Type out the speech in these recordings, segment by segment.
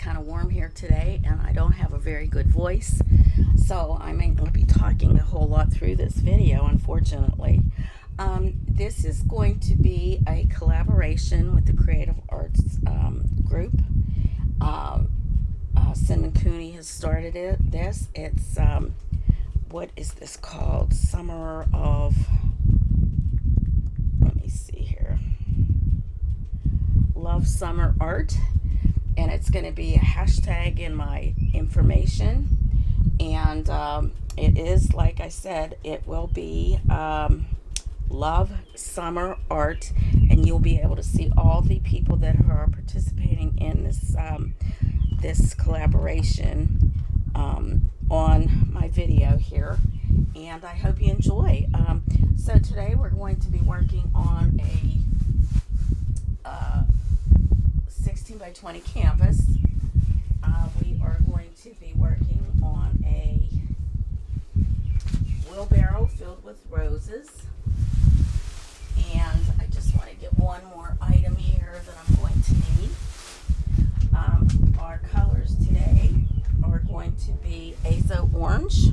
kind of warm here today, and I don't have a very good voice, so I may not be talking a whole lot through this video, unfortunately. This is going to be a collaboration with the Creative Arts group. Cinnamon Cooney has started this. It's, what is this called? Summer of, let me see here. Love Summer Art. And it's going to be a hashtag in my information. And it is, like I said, it will be Love Summer Art. And you'll be able to see all the people that are participating in this this collaboration on my video here, and I hope you enjoy. So today we're going to be working on a 16 by 20 canvas. We are going to be working on a wheelbarrow filled with roses, and I just want to get one more item here that I'm going to need. Our colors today are going to be Azo Orange.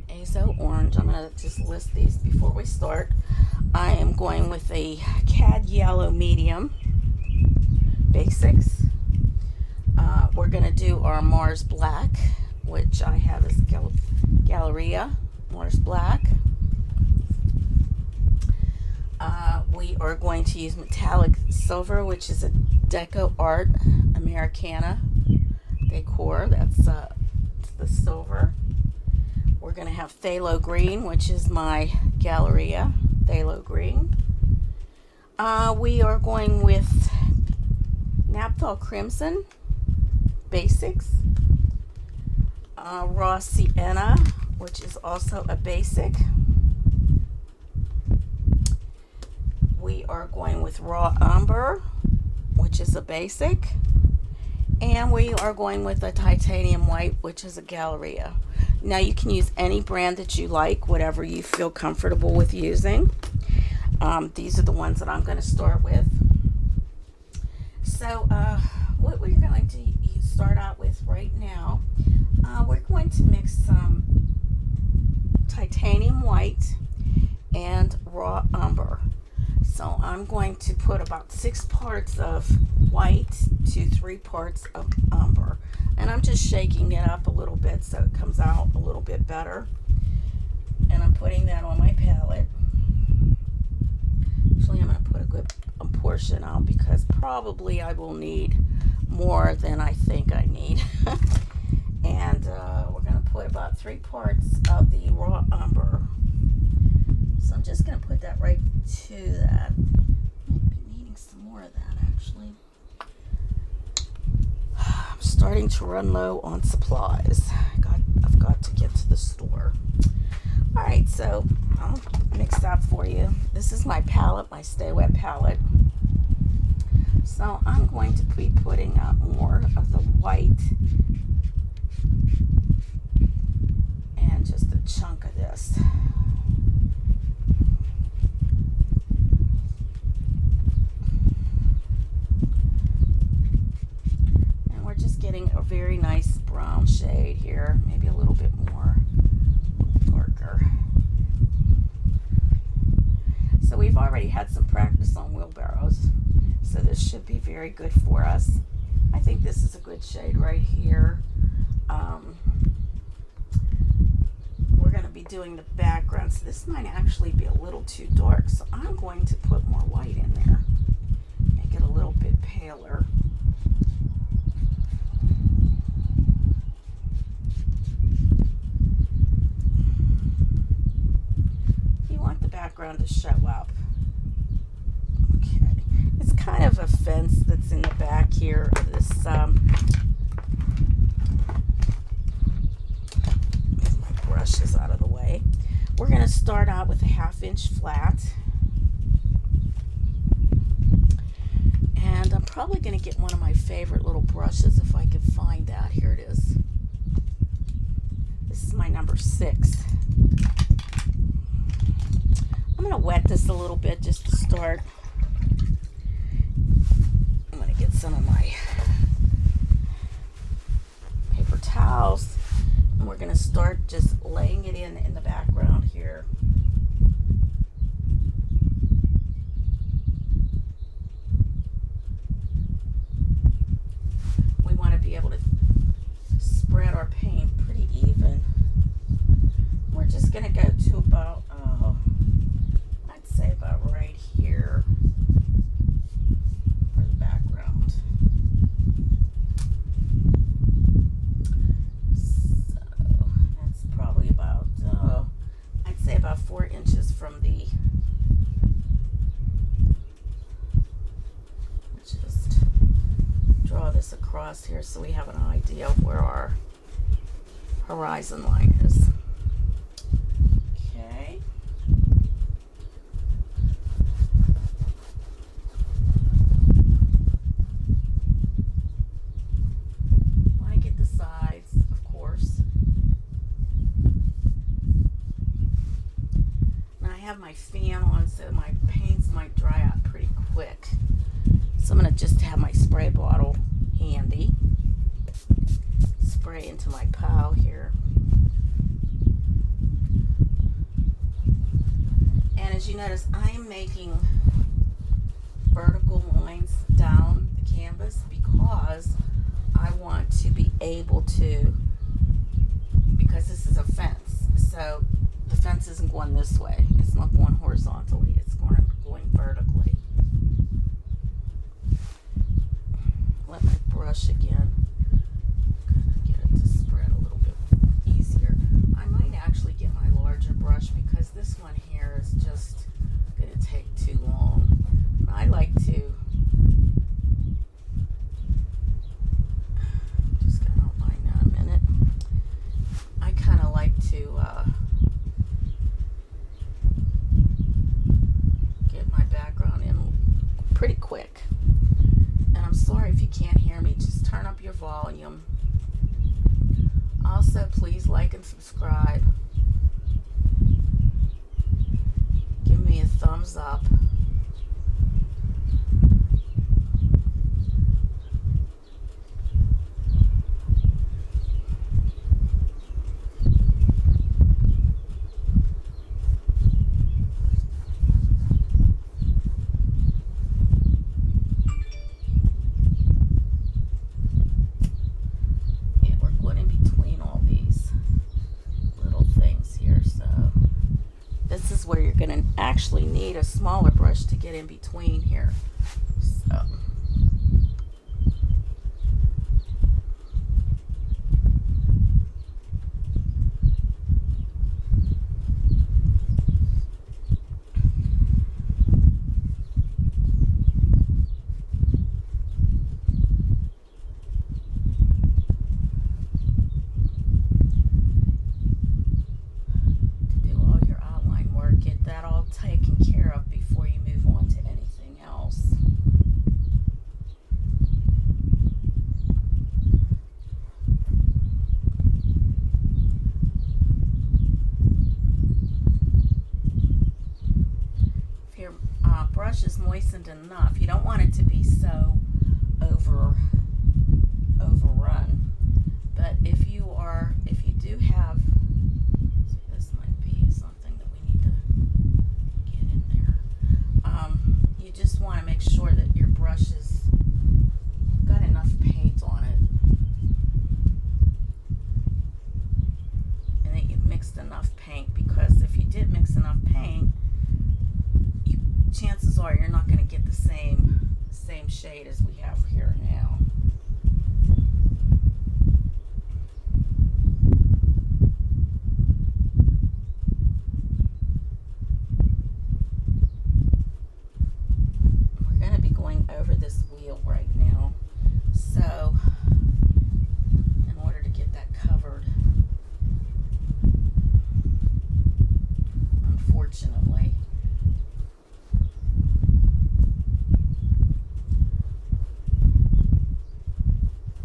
Azo Orange. I'm going to just list these before we start. I am going with a Cad Yellow Medium Basics. We're going to do our Mars Black, which I have as Galleria Mars Black. We are going to use metallic silver, which is a DecoArt Americana decor. That's the silver. We're going to have Phthalo Green, which is my Galleria Phthalo Green. We are going with Naphthol Crimson Basics. Raw Sienna, which is also a basic. We are going with Raw Umber, which is a basic. And we are going with a Titanium White, which is a Galleria. Now you can use any brand that you like, whatever you feel comfortable with using. These are the ones that I'm going to start with. So what we're going to start out with right now, we're going to mix some Titanium White and Raw Umber. So I'm going to put about 6 parts of white to 3 parts of umber. And I'm just shaking it up a little bit so it comes out a little bit better. And I'm putting that on my palette. Actually, I'm going to put a good portion out because probably I will need more than I think I need. And we're going to put about 3 parts of the raw umber. So I'm just going to put that right to that. Might be needing some more of that, actually. I'm starting to run low on supplies. I've got to get to the store. All right, so I'll mix that for you. This is my palette, my Stay Wet palette. So I'm going to be putting out more of the white and just a chunk of this. Getting a very nice brown shade here, maybe a little bit more darker. So we've already had some practice on wheelbarrows, so this should be very good for us. I think this is a good shade right here. We're going to be doing the background, so this might actually be a little too dark, so I'm going to put more white in there, make it a little bit paler. Background to show up. Okay, it's kind of a fence that's in the back here of this. Move my brushes out of the way. We're going to start out with a 1/2 inch flat, and I'm probably going to get one of my favorite little brushes if I can find that. Here it is. This is my number 6. I'm going to wet this a little bit just to start. I'm going to gonna get some of my paper towels, and we're gonna start just laying it in the background here. We want to be able to spread our paint pretty even. We're just gonna go to about, I'd say about right here for the background. So that's probably about, I'd say about 4 inches from the, just draw this across here so we have an idea of where our horizon line is. Okay. Blanket the sides, of course. Now I have my fan on so my paints might dry out pretty quick. So I'm going to just have my spray bottle handy. Spray into my pile here. And as you notice, I am making vertical lines down the canvas because I want to be able to, because this is a fence, so the fence isn't going this way. It's not going horizontally, it's going vertically. Let my brush again, get it to spread a little bit easier. I might actually get my larger brush because this one here is just going to take too long. I like to, just going to outline that a minute. I kind of like to get my background in pretty quick. And I'm sorry if you can't hear me, just turn up your volume. Also, please like and subscribe. Give me a thumbs up. Where you're going to actually need a smaller brush to get in between here. So taken care of before you move on to anything else. If your brush is moistened enough, you don't want it to be so overrun. But if you do have, this might be something that we need to get in there. You just want to make sure that your brush has got enough paint on it, and that you've mixed enough paint. Because if you didn't mix enough paint, chances are you're not going to get the same shade as we have here now. Over this wheel right now, so in order to get that covered, unfortunately,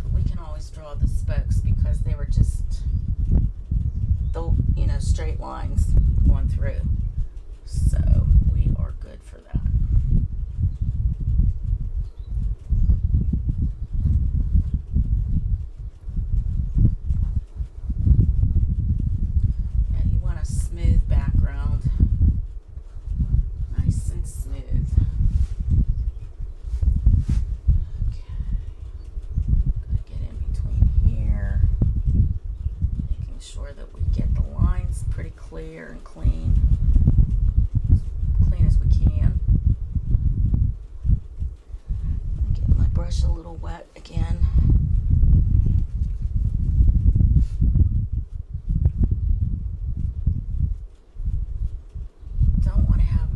but we can always draw the spokes because they were just straight lines going through, so we are good for that. clear and clean. As clean as we can. Get my brush a little wet again. Don't want to have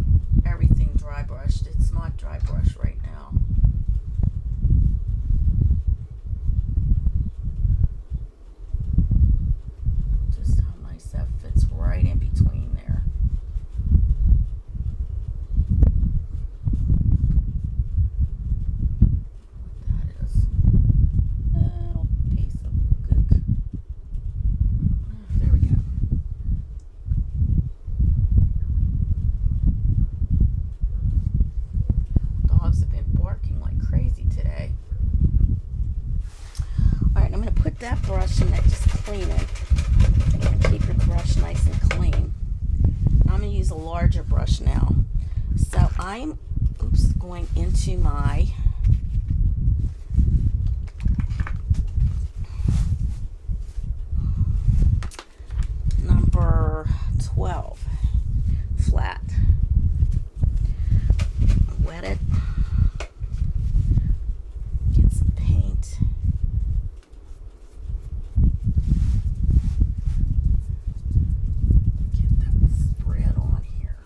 everything dry brushed. It's not dry brush right now. Just how nice that fits right in between there. What that is. A little piece of gook. There we go. Dogs have been barking like crazy today. Alright, I'm going to put that brush in there, just clean it. Keep your brush nice and clean. I'm going to use a larger brush now. So I'm going into my number 12 flat. Wet it. Get some paint. Get that spread on here.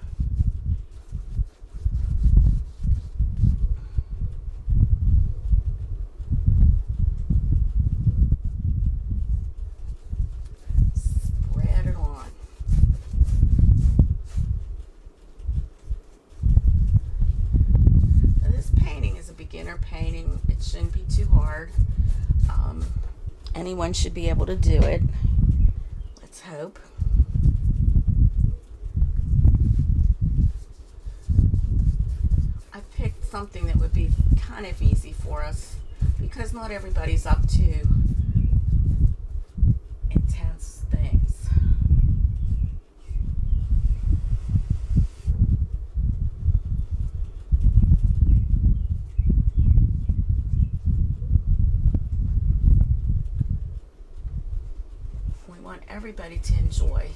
Spread it on. Now this painting is a beginner painting. It shouldn't be too hard. Anyone should be able to do it. Let's hope. I picked something that would be kind of easy for us because not everybody's up to intense things. We want everybody to enjoy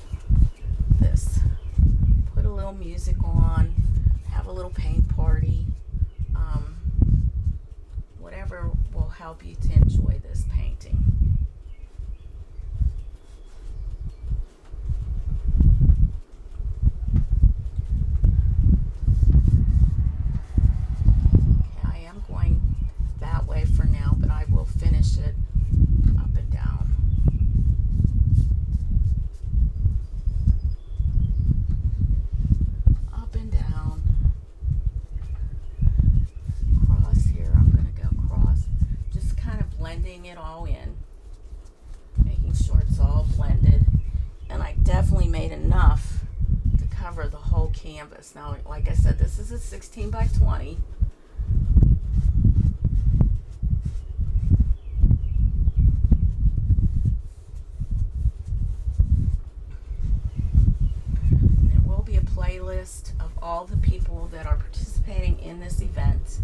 this. Put a little music on, have a little paint party, whatever will help you to enjoy this painting. Okay, I am going that way for now, but I will finish it up and down. Up and down. Cross here. I'm going to go cross. Just kind of blending it all in. Making sure it's all blended. And I definitely made enough to cover the whole canvas. Now, like I said, this is a 16 by 20. There will be a playlist of all the people that are participating in this event.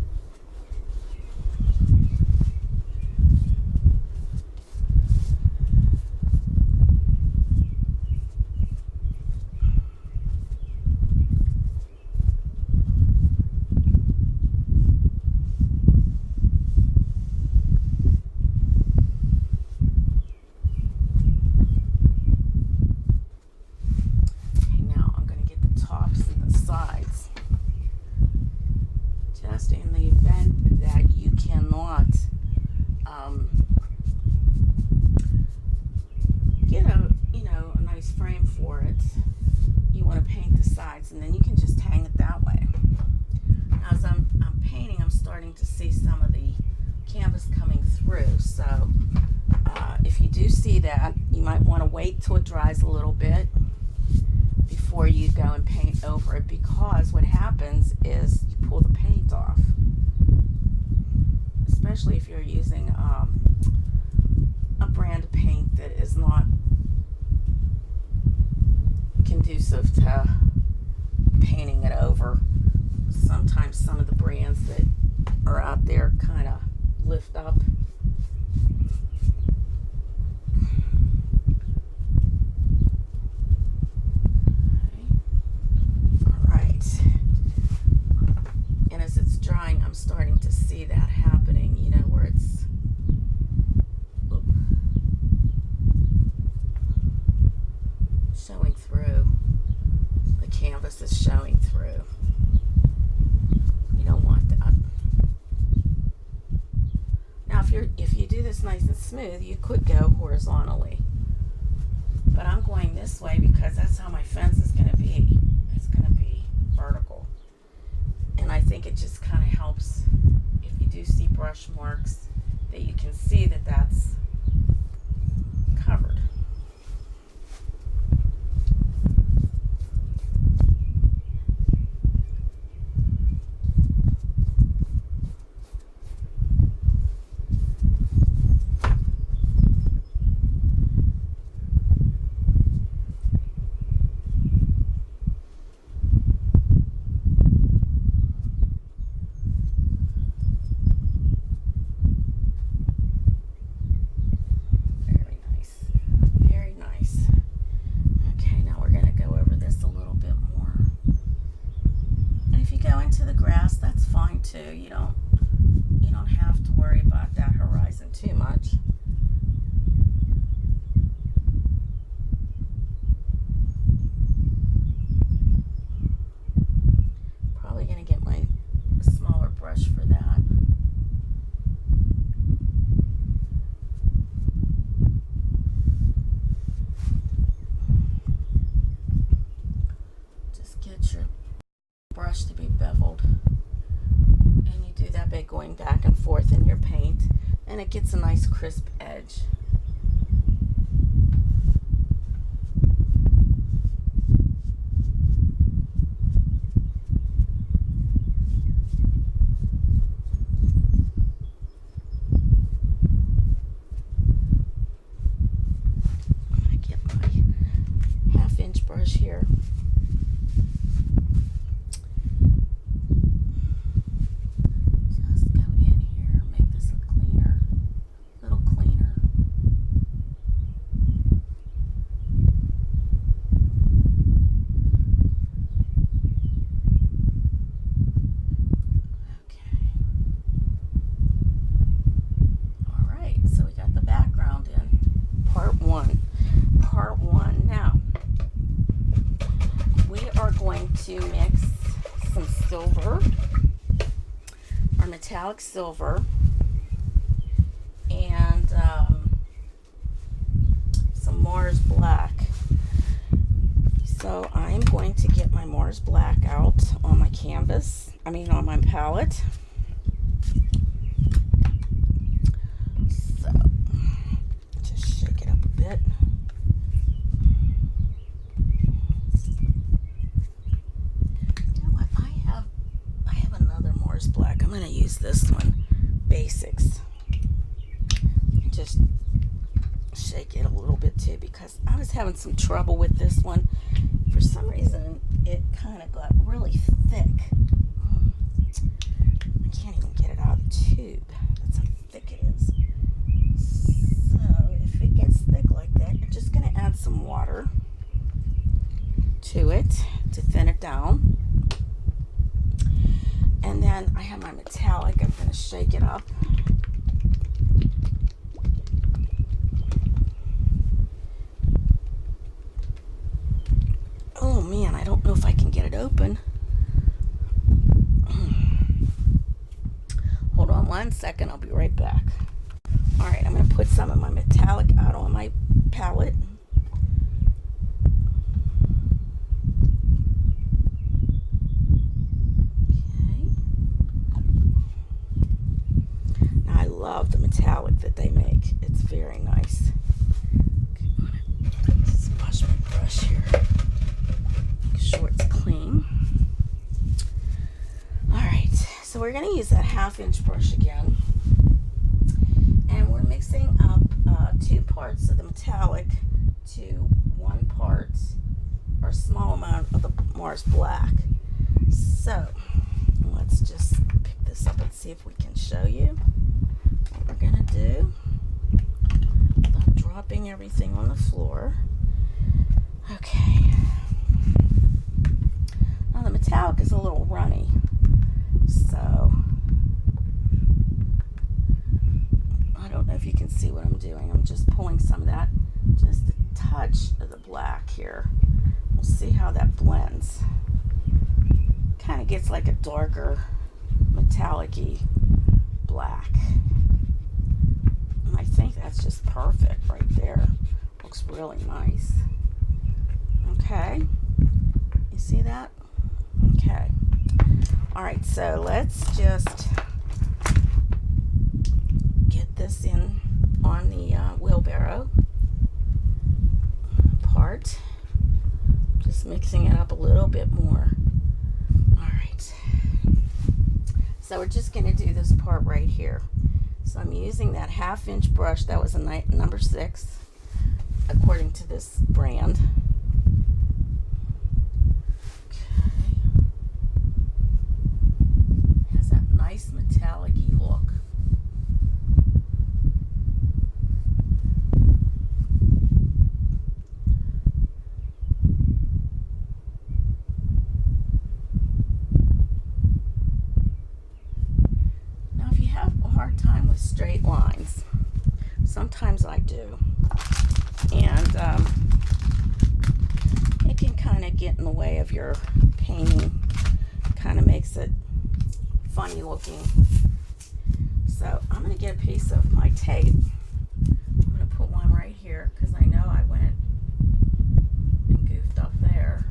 Okay, now I'm going to get the tops and the sides. Just in the event that you cannot get a nice frame for it, you want to paint the sides, and then you can just hang it that way. Now, as I'm painting, I'm starting to see some of the canvas coming through. So if you do see that, you might want to wait till it dries a little bit before you go and paint over it, because what happens is you pull the paint off, especially if you're using a brand of paint that is not conducive to painting it over. Sometimes some of the brands that are out there kind of lift up. if you do this nice and smooth, you could go horizontally. But I'm going this way because that's how my fence is going to be. It's going to be vertical. And I think it just kind of helps if you do see brush marks that you can see that that's covered. You don't have to worry about that horizon too much. Probably going to get my smaller brush for that. Just get your brush to be beveled. Do that by going back and forth in your paint, and it gets a nice crisp edge. I'm going to get my 1/2-inch brush here. To mix some silver, our metallic silver, and some Mars black. So I'm going to get my Mars black out on my canvas, on my palette. So just shake it up a bit. Black. I'm going to use this one, Basics. Just shake it a little bit too, because I was having some trouble with this one. For some reason, it kind of got really thick. I can't even get it out of the tube. That's how thick it is. So if it gets thick like that, you're just going to add some water to it to thin it down. And then I have my metallic. I'm going to shake it up. Oh man, I don't know if I can get it open. Hold on 1 second. I'll be right back. All right, I'm going to put some of my metallic out on my palette. Love the metallic that they make. It's very nice. Okay, just wash my brush here. Make sure it's clean. Alright, so we're going to use that 1/2-inch brush again. And we're mixing up 2 parts of the metallic to 1 part or small amount of the Mars black. So let's just pick this up and see if we can show you what we're going to do without dropping everything on the floor. Okay. Now the metallic is a little runny, so I don't know if you can see what I'm doing. I'm just pulling some of that, just a touch of the black here. We'll see how that blends. Kind of gets like a darker metallic-y black. that's just perfect right there. Looks really nice. Okay, you see that? Okay. All right, so let's just get this in on the wheelbarrow part. Just mixing it up a little bit more. All right. So we're just going to do this part right here. So I'm using that 1/2 inch brush. That was a number 6, according to this brand. Okay. Has that nice metallic-y look. Time with straight lines. Sometimes I do, and it can kind of get in the way of your painting. Kind of makes it funny looking. So I'm going to get a piece of my tape. I'm going to put one right here because I know I went and goofed up there.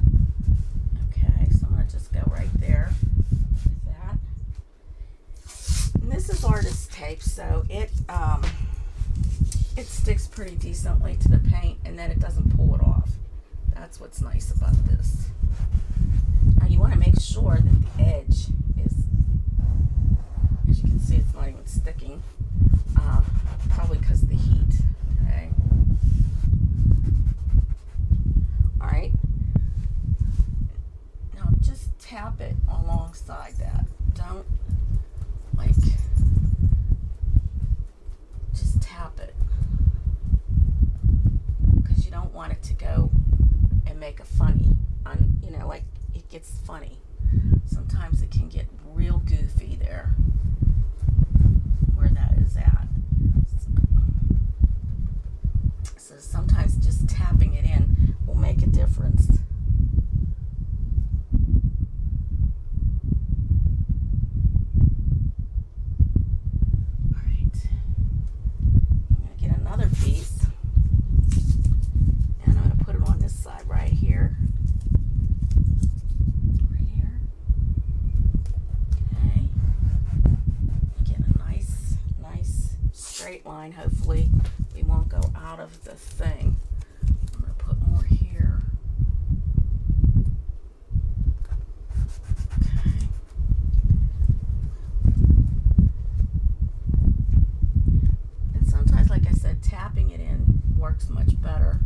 Okay, so I'm going to just go right there. And this is artist tape, so it sticks pretty decently to the paint, and then it doesn't pull it off. That's what's nice about this. Now you want to make sure that the edge is, as you can see, it's not even sticking, probably because of the heat. Okay. All right. Now just tap it alongside that. Don't just tap it, because you don't want it to go and make a funny, like it gets funny. Sometimes it can get real goofy there where that is at. So sometimes just tapping it in will make a difference. Line. Hopefully we won't go out of the thing. I'm going to put more here. Okay. And sometimes, like I said, tapping it in works much better.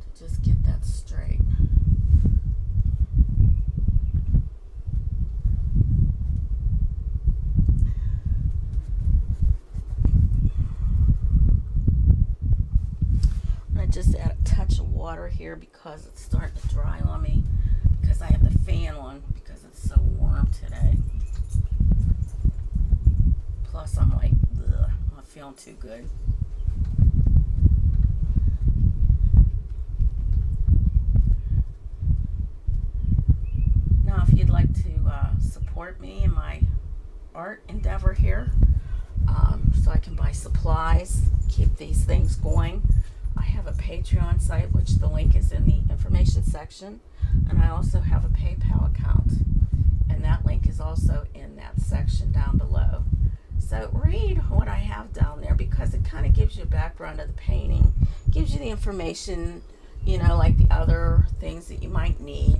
To just get that straight. Just add a touch of water here because it's starting to dry on me, because I have the fan on because it's so warm today. Plus I'm like, ugh, I'm not feeling too good. Now if you'd like to support me in my art endeavor here, so I can buy supplies, keep these things going, I have a Patreon site, which the link is in the information section, and I also have a PayPal account, and that link is also in that section down below. So read what I have down there, because it kind of gives you a background of the painting, gives you the information, like the other things that you might need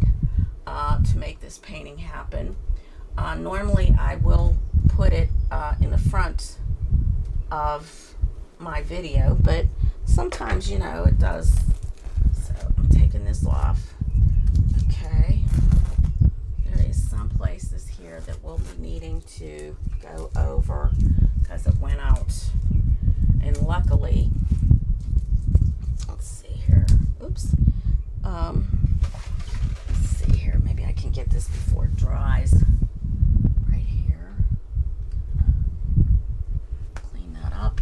to make this painting happen. Normally I will put it in the front of my video, but sometimes it does. So I'm taking this off. Okay, there is some places here that we'll be needing to go over because it went out, and luckily, let's see here, oops, let's see here, maybe I can get this before it dries. Right here, clean that up.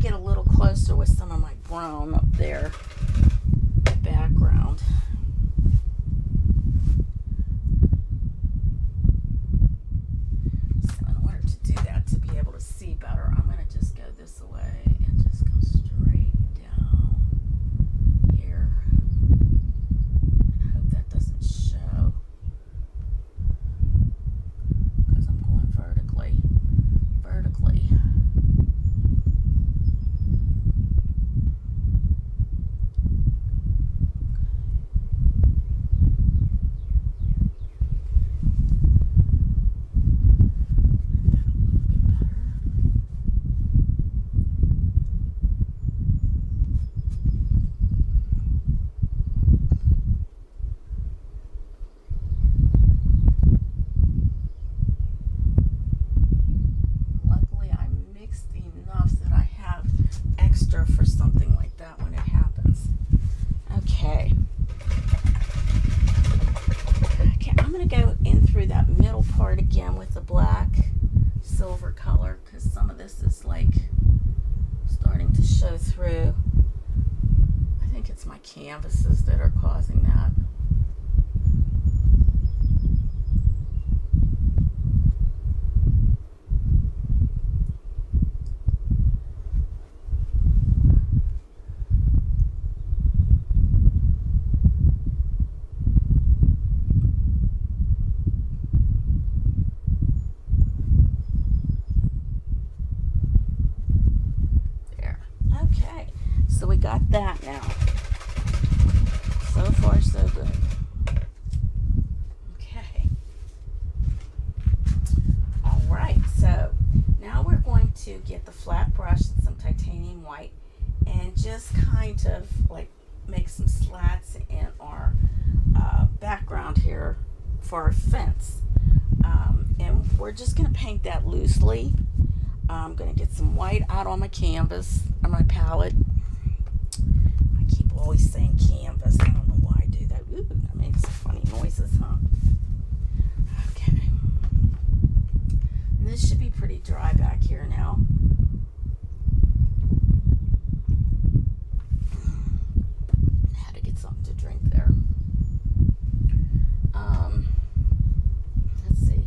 get a little closer with some of my brown up there, background. So in order to do that, to be able to see better, I'm going to just go this way and just go straight down here. And hope that doesn't show, because I'm going vertically. For something like that when it happens. Okay, I'm going to go in through that middle part again with the black silver color, because some of this is like starting to show through. I think it's my canvases that are causing that. So we got that now. So far, so good. Okay. All right. So now we're going to get the flat brush and some titanium white and just kind of like make some slats in our background here for our fence. And we're just going to paint that loosely. I'm going to get some white out on my canvas, on my palette. Always saying canvas. I don't know why I do that. Ooh, that makes funny noises, huh? Okay. And this should be pretty dry back here now. Had to get something to drink there. Let's see.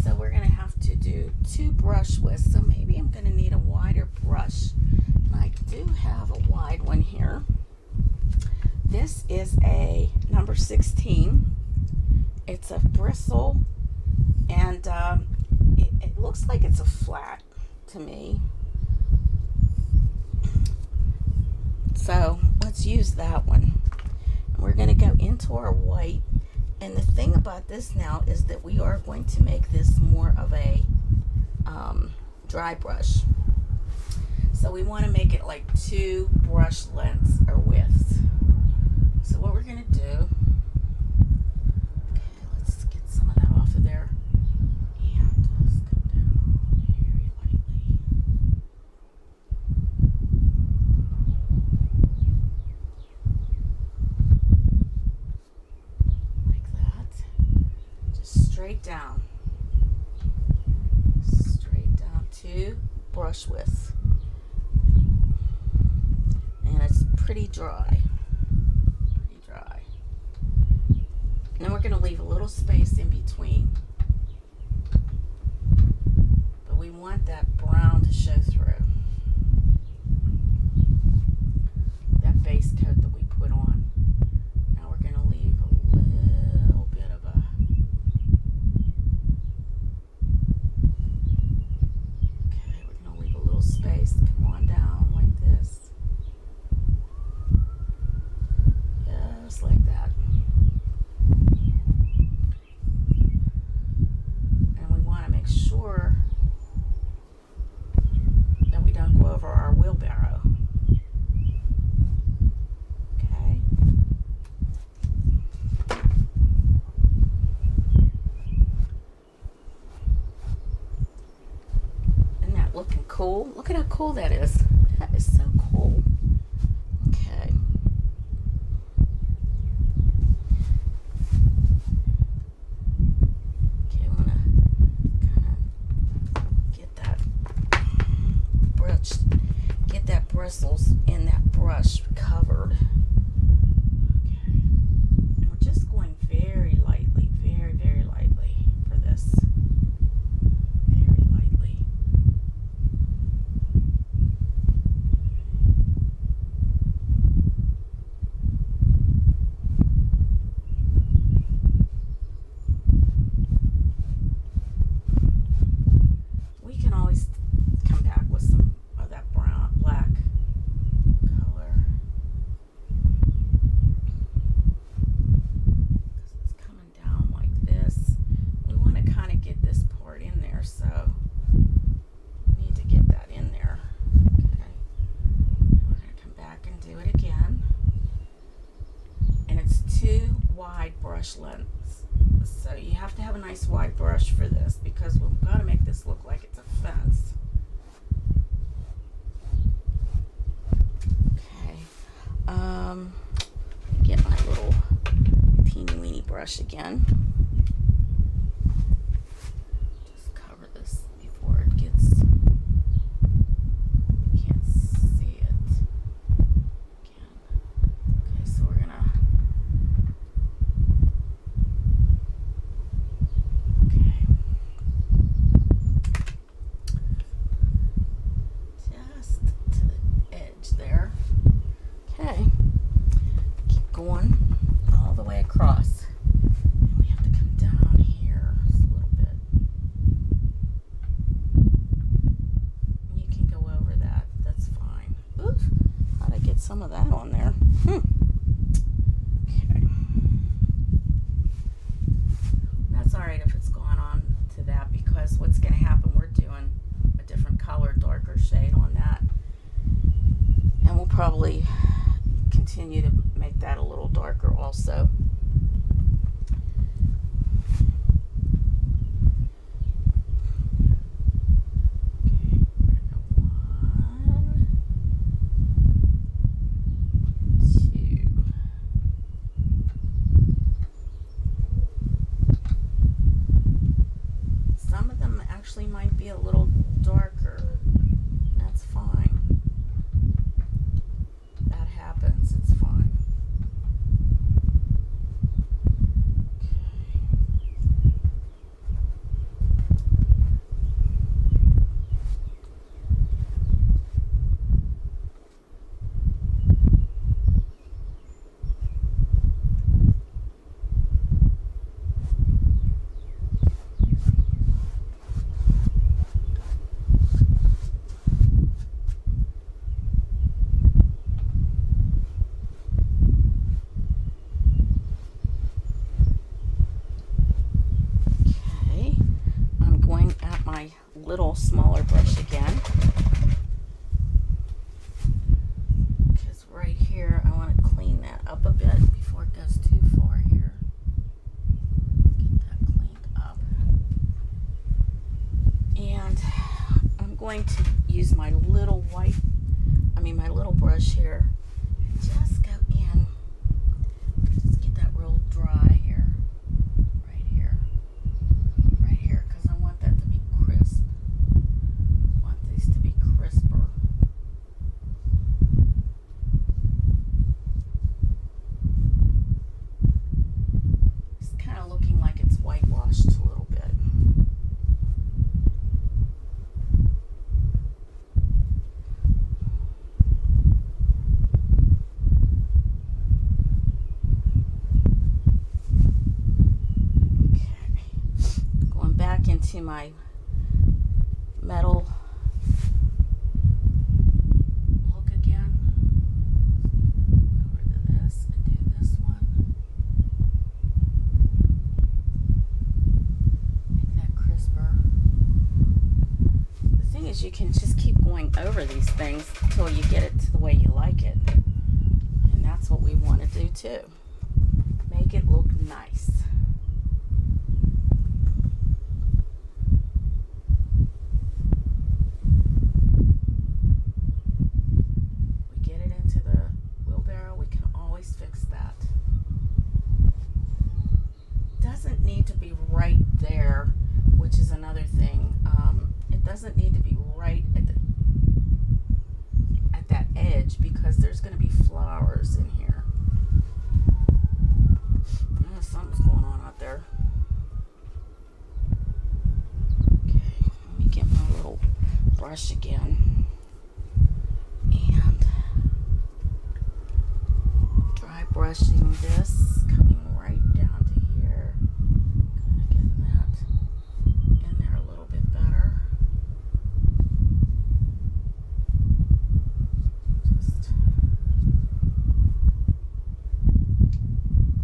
So we're gonna have to do 2 brush widths. So maybe I'm gonna need a wider brush. And I do have a wide one here. This is a number 16. It's a bristle, and it looks like it's a flat to me. So let's use that one. And we're gonna go into our white. And the thing about this now is that we are going to make this more of a dry brush. So we want to make it like 2 brush lengths or widths. So what we're going to do, okay, let's get some of that off of there. And let's go down very lightly. Like that. Just straight down. Straight down to brush width. And it's pretty dry. And then we're going to leave a little space in between. But we want that brown to show through. That base coat that we put on. Now we're going to leave a little bit of a... Okay, we're going to leave a little space. Come on down like this. Just like that. Sure that we don't go over our wheelbarrow. Okay. Isn't that looking cool? Look at how cool that is. That is so cool. Okay. wide brush lengths. So you have to have a nice wide brush for this because we've got to make this look like it's a fence. Okay. Get my little teeny weeny brush again. Just cover this before it gets, you can't see it again. Okay, so we're gonna, okay, just to the edge there. Okay, keep going all the way across. And we have to come down here just a little bit. You can go over that, that's fine. Oops, how'd I get some of that on there? Okay. That's alright if it's gone on to that because what's going to happen, we're doing a different color, darker shade on that. And we'll probably continue to make that a little darker also. One, two. Some of them actually might be a little darker. That's fine. That happens, it's fine. Little smaller brush again, because right here I want to clean that up a bit before it goes too far here. Get that cleaned up, and I'm going to use my little my little brush here and just go in, just get that real dry here. To my metal look again. Over to this and do this one. Make that crisper. The thing is, you can just keep going over these things until you get it to the way you like it. And that's what we want to do too. Make it look nice. Fix that. Doesn't need to be right there, which is another thing. It doesn't need to be right at that edge because there's going to be flowers in here. Something's going on out there. Okay, let me get my little brush again. Brushing this, coming right down to here, kind of getting that in there a little bit better. Just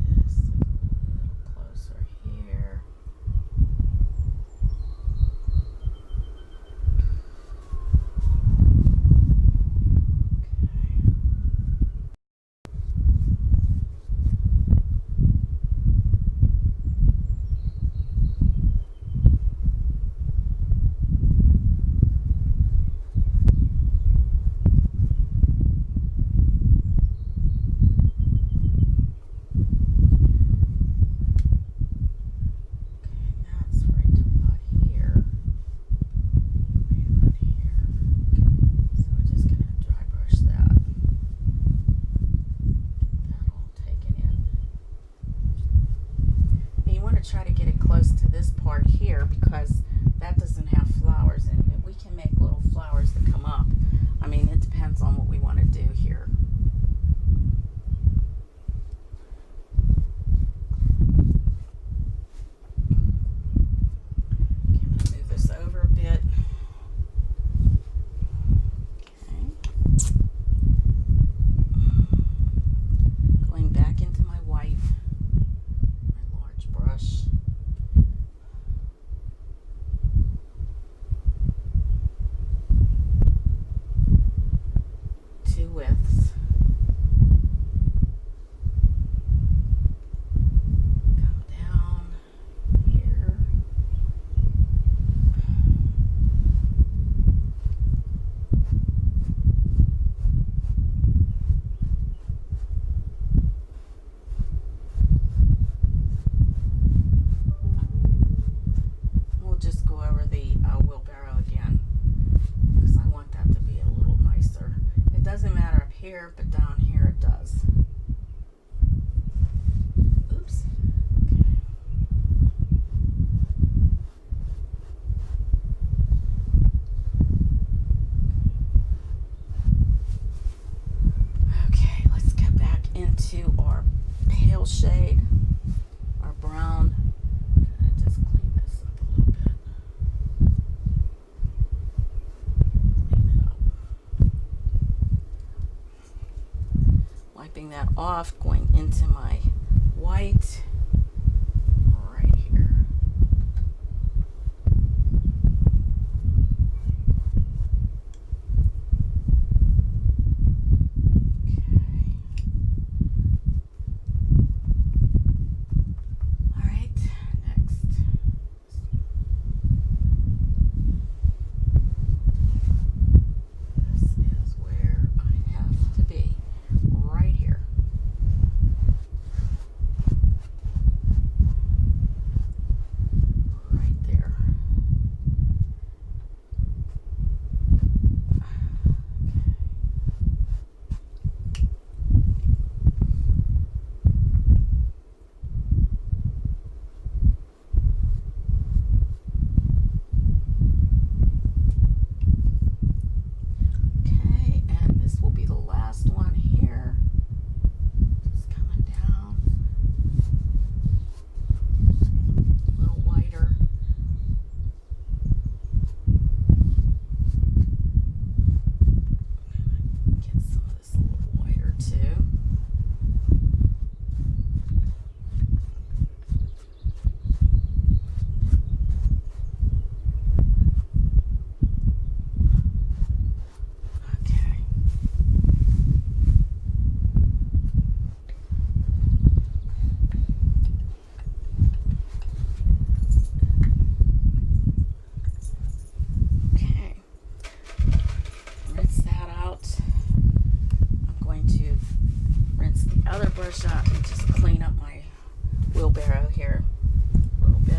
this a little closer here. Okay. to try to get it close to this part here because that doesn't have flowers in it. We can make little flowers that come up. I mean, it depends on what we want to do here. Okay, I'm going to move this over a bit. Okay. Going back into my white, my large brush. Two widths. Come down here. We'll just go over the wheelbarrow again because I want that to be a little nicer. It doesn't matter up here, but down here it does. Oops. Okay, let's get back into our pale shade, our brown. I'm gonna just clean this up a little bit. Clean it up. Wiping that off, going into my white right here. Okay. All right, next. This is where I have to be, right here. Right there. Okay, and this will be the last one here. Just coming down. A little whiter. Get some of this a little whiter too. Okay. Okay. Rinse that out. I'm going to rinse the other brush out and just clean up my wheelbarrow here a little bit. A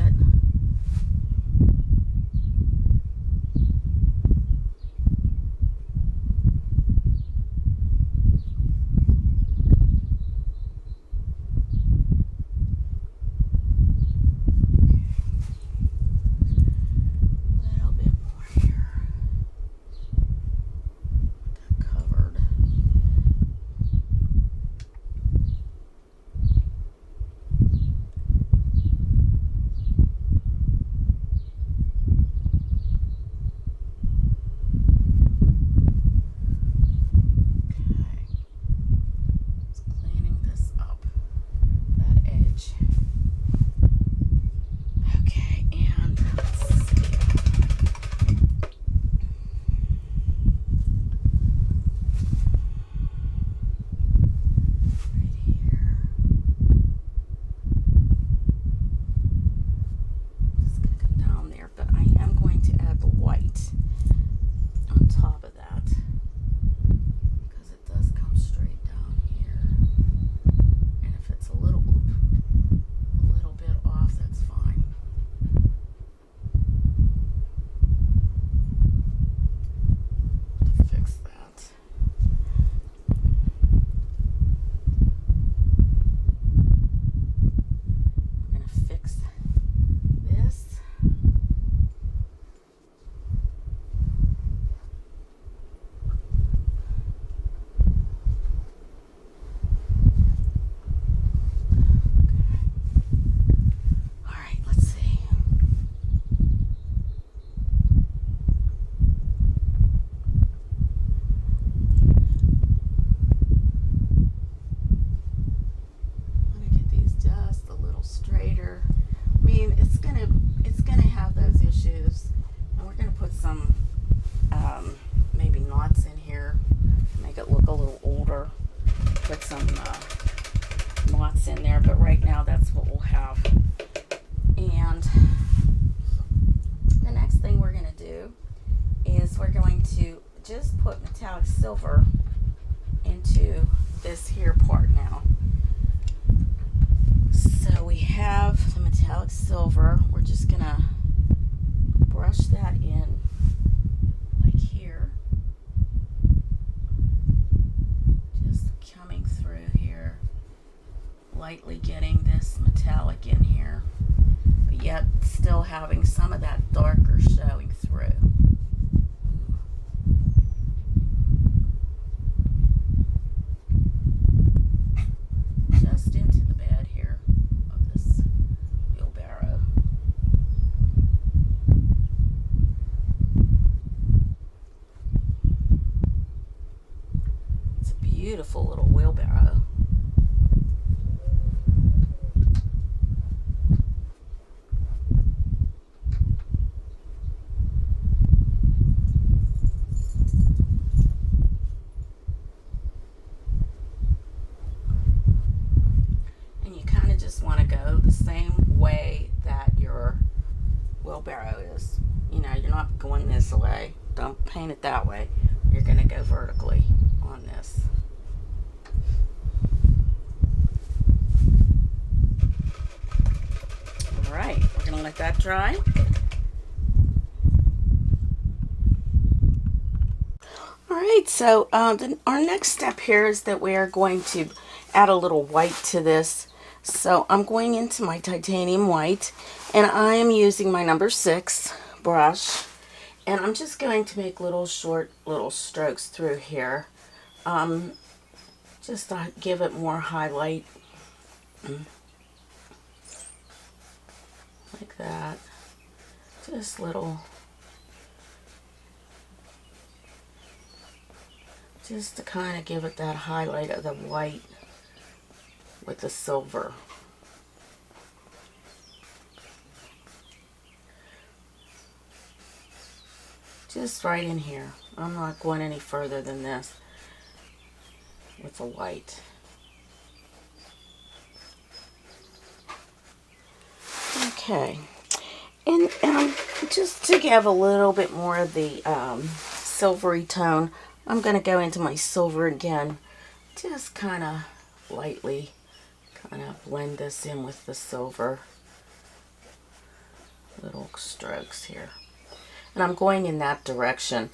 little bit more here. Get that covered. mean, it's gonna have those issues, and we're gonna put some maybe knots in here, make it look a little older. Put some knots in there, but right now that's what we'll have. And the next thing we're gonna do is we're going to just put metallic silver into this here part now. So we have the metallic silver. We're just gonna brush that in like here, just coming through here, lightly getting this metallic in here, but yet still having some of that darker showing through. Just into the bed here of this wheelbarrow. It's a beautiful little wheelbarrow. Want to go the same way that your wheelbarrow is. You know, you're not going this way. Don't paint it that way. You're going to go vertically on this. All right, we're going to let that dry. All right, so our next step here is that we are going to add a little white to this. So I'm going into my titanium white, and I am using my number 6 brush, and I'm just going to make short little strokes through here, just to give it more highlight, like that, just little, just to kind of give it that highlight of the white with the silver. Just right in here. I'm not going any further than this with the white. Okay, and just to give a little bit more of the silvery tone, I'm going to go into my silver again, just kind of lightly kind of blend this in with the silver. Little strokes here. And I'm going in that direction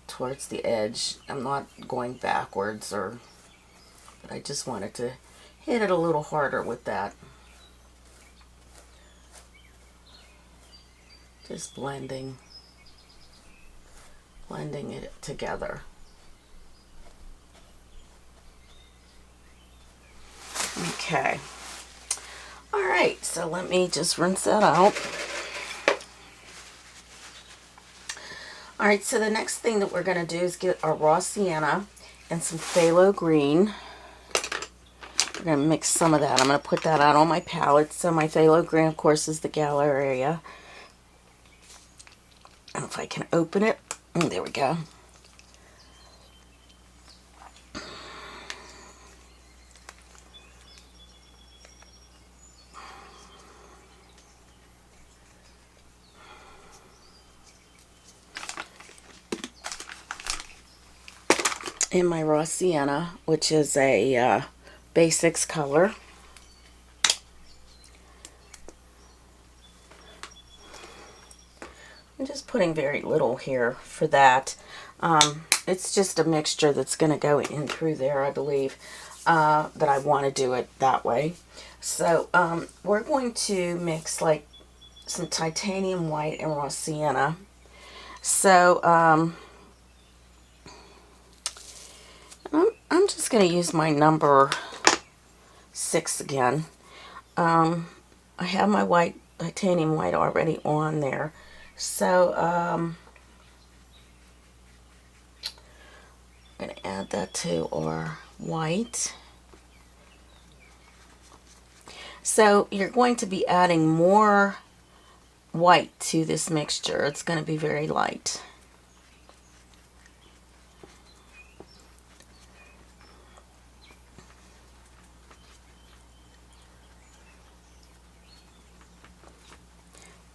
towards the edge. I'm not going backwards, but I just wanted to hit it a little harder with that. Just blending it together. Okay. All right, so let me just rinse that out. All right, so the next thing that we're going to do is get our raw sienna and some phthalo green. We're going to mix some of that. I'm going to put that out on my palette. So my phthalo green, of course, is the Galleria. And if I can open it, there we go. In my raw sienna, which is a basics color. I'm just putting very little here for that. It's just a mixture that's going to go in through there, I believe, that I want to do it that way. So we're going to mix like some titanium white and raw sienna. So I'm just going to use my number 6 again. I have my white, titanium white already on there. So I'm going to add that to our white. So you're going to be adding more white to this mixture. It's going to be very light.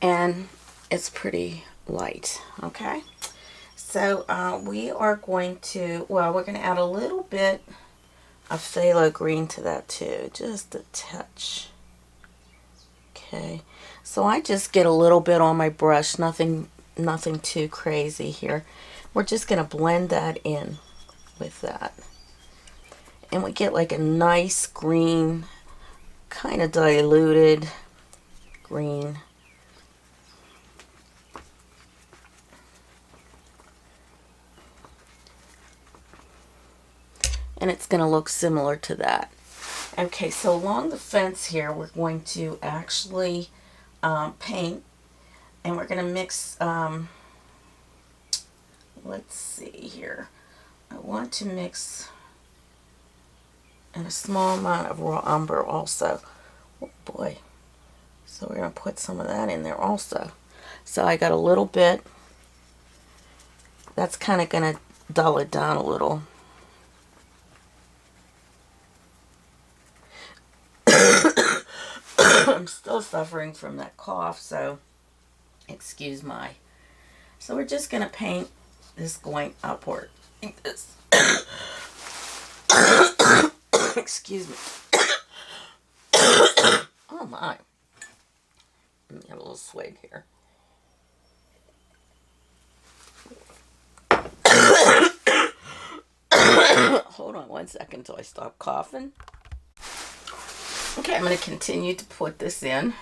And it's pretty light, okay? So we are going to, well, we're going to add a little bit of phthalo green to that too, just a touch. Okay, so I just get a little bit on my brush, nothing too crazy here. We're just going to blend that in with that. And we get like a nice green, kind of diluted green. And it's going to look similar to that. Okay, so along the fence here, we're going to actually paint, and we're going to mix, let's see here. I want to mix in a small amount of raw umber also. Oh boy. So we're going to put some of that in there also. So I got a little bit. That's kind of going to dull it down a little. I'm still suffering from that cough, so excuse my. So we're just going to paint this going upward. Like this. Excuse me. Oh my. Let me have a little swig here. Hold on one second until I stop coughing. Okay, I'm going to continue to put this in.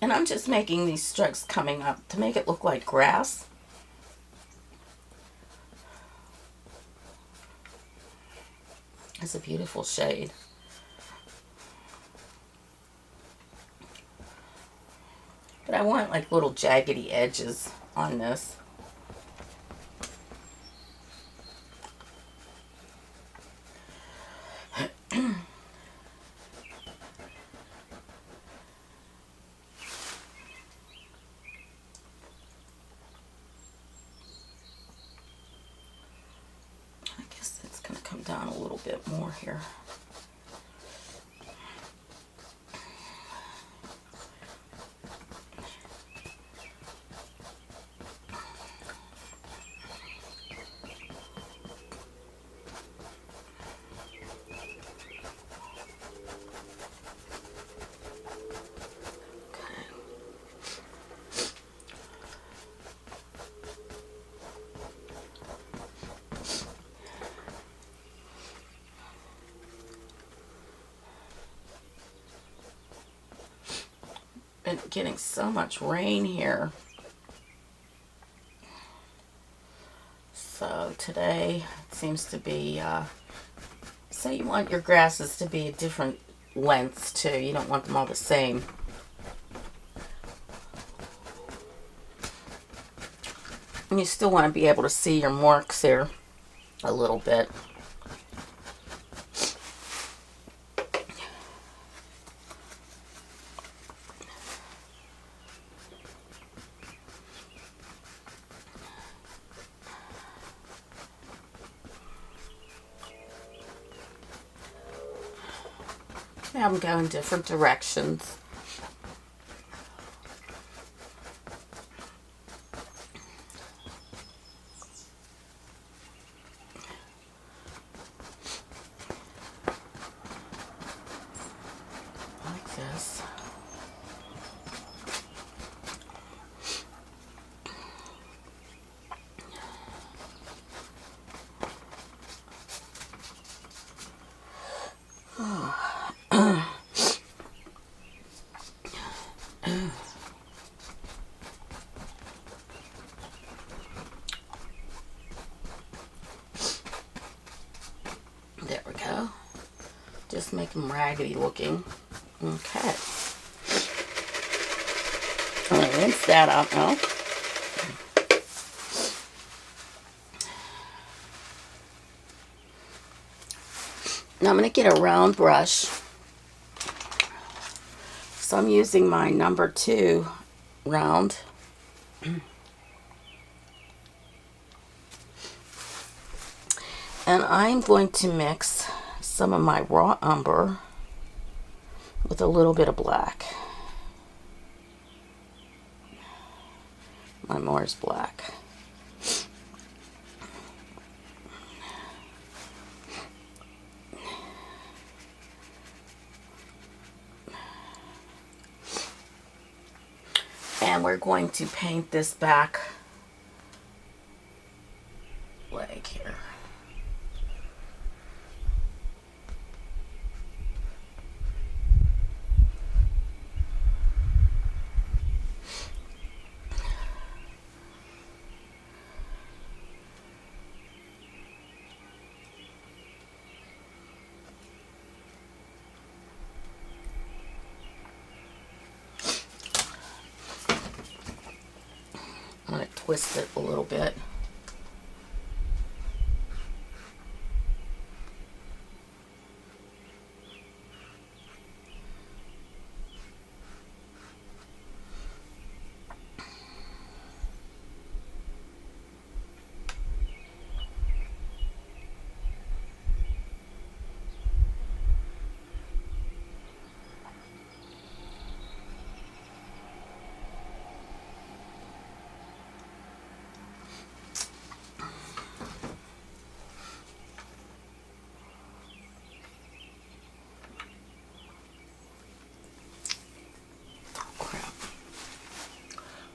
And I'm just making these strokes coming up to make it look like grass. It's a beautiful shade. But I want like little jaggedy edges on this. Down a little bit more here. Been getting so much rain here. So today it seems to be, so you want your grasses to be different lengths too. You don't want them all the same. And you still want to be able to see your marks here a little bit. Have them go in different directions. Like this. There we go. Just make them raggedy looking. Okay. I'm going to rinse that out now. Now I'm going to get a round brush. So I'm using my number 2 round. And I'm going to mix some of my raw umber with a little bit of black. My Mars black. And we're going to paint this back leg here. I'm going to twist it a little bit.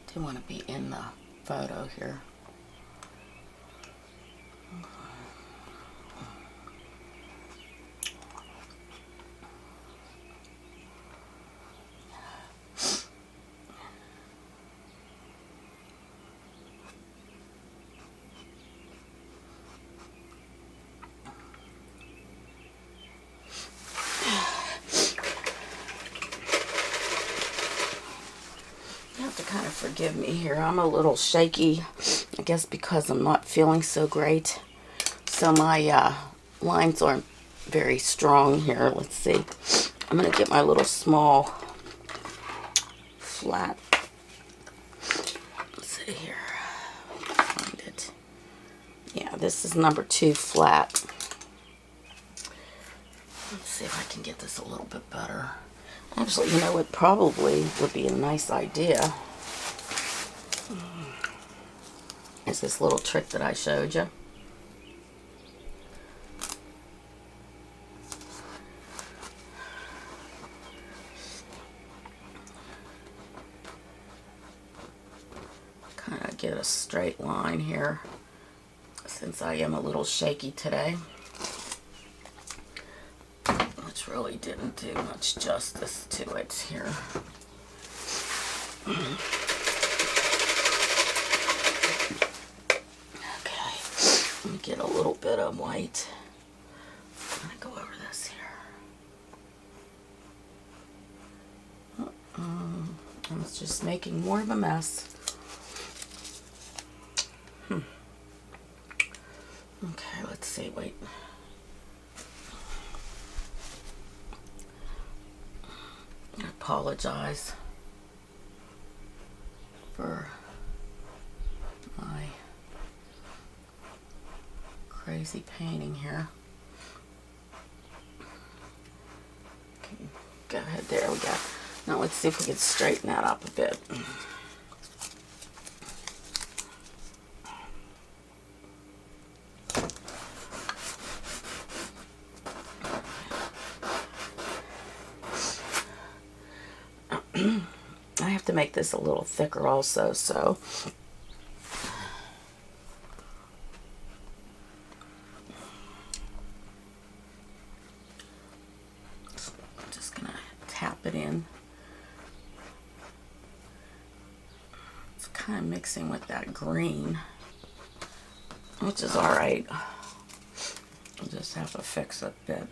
Didn't want to be in the photo here. Kind of forgive me here. I'm a little shaky, I guess because I'm not feeling so great. So my lines aren't very strong here. Let's see. I'm going to get my little small flat. Let's see here. Find it. Yeah, this is number 2 flat. Let's see if I can get this a little bit better. Actually, you know, it probably would be a nice idea. Is this little trick that I showed you. Kind of get a straight line here since I am a little shaky today. Which really didn't do much justice to it here. Let me get a little bit of white. I'm going to go over this here. I was just making more of a mess. Okay, let's see. Wait. I apologize for my crazy painting here. Okay, go ahead. There we go. Now let's see if we can straighten that up a bit. I have to make this a little thicker also, so I'm just gonna tap it in. It's kind of mixing with that green, which is all right. I'll just have to fix it a bit.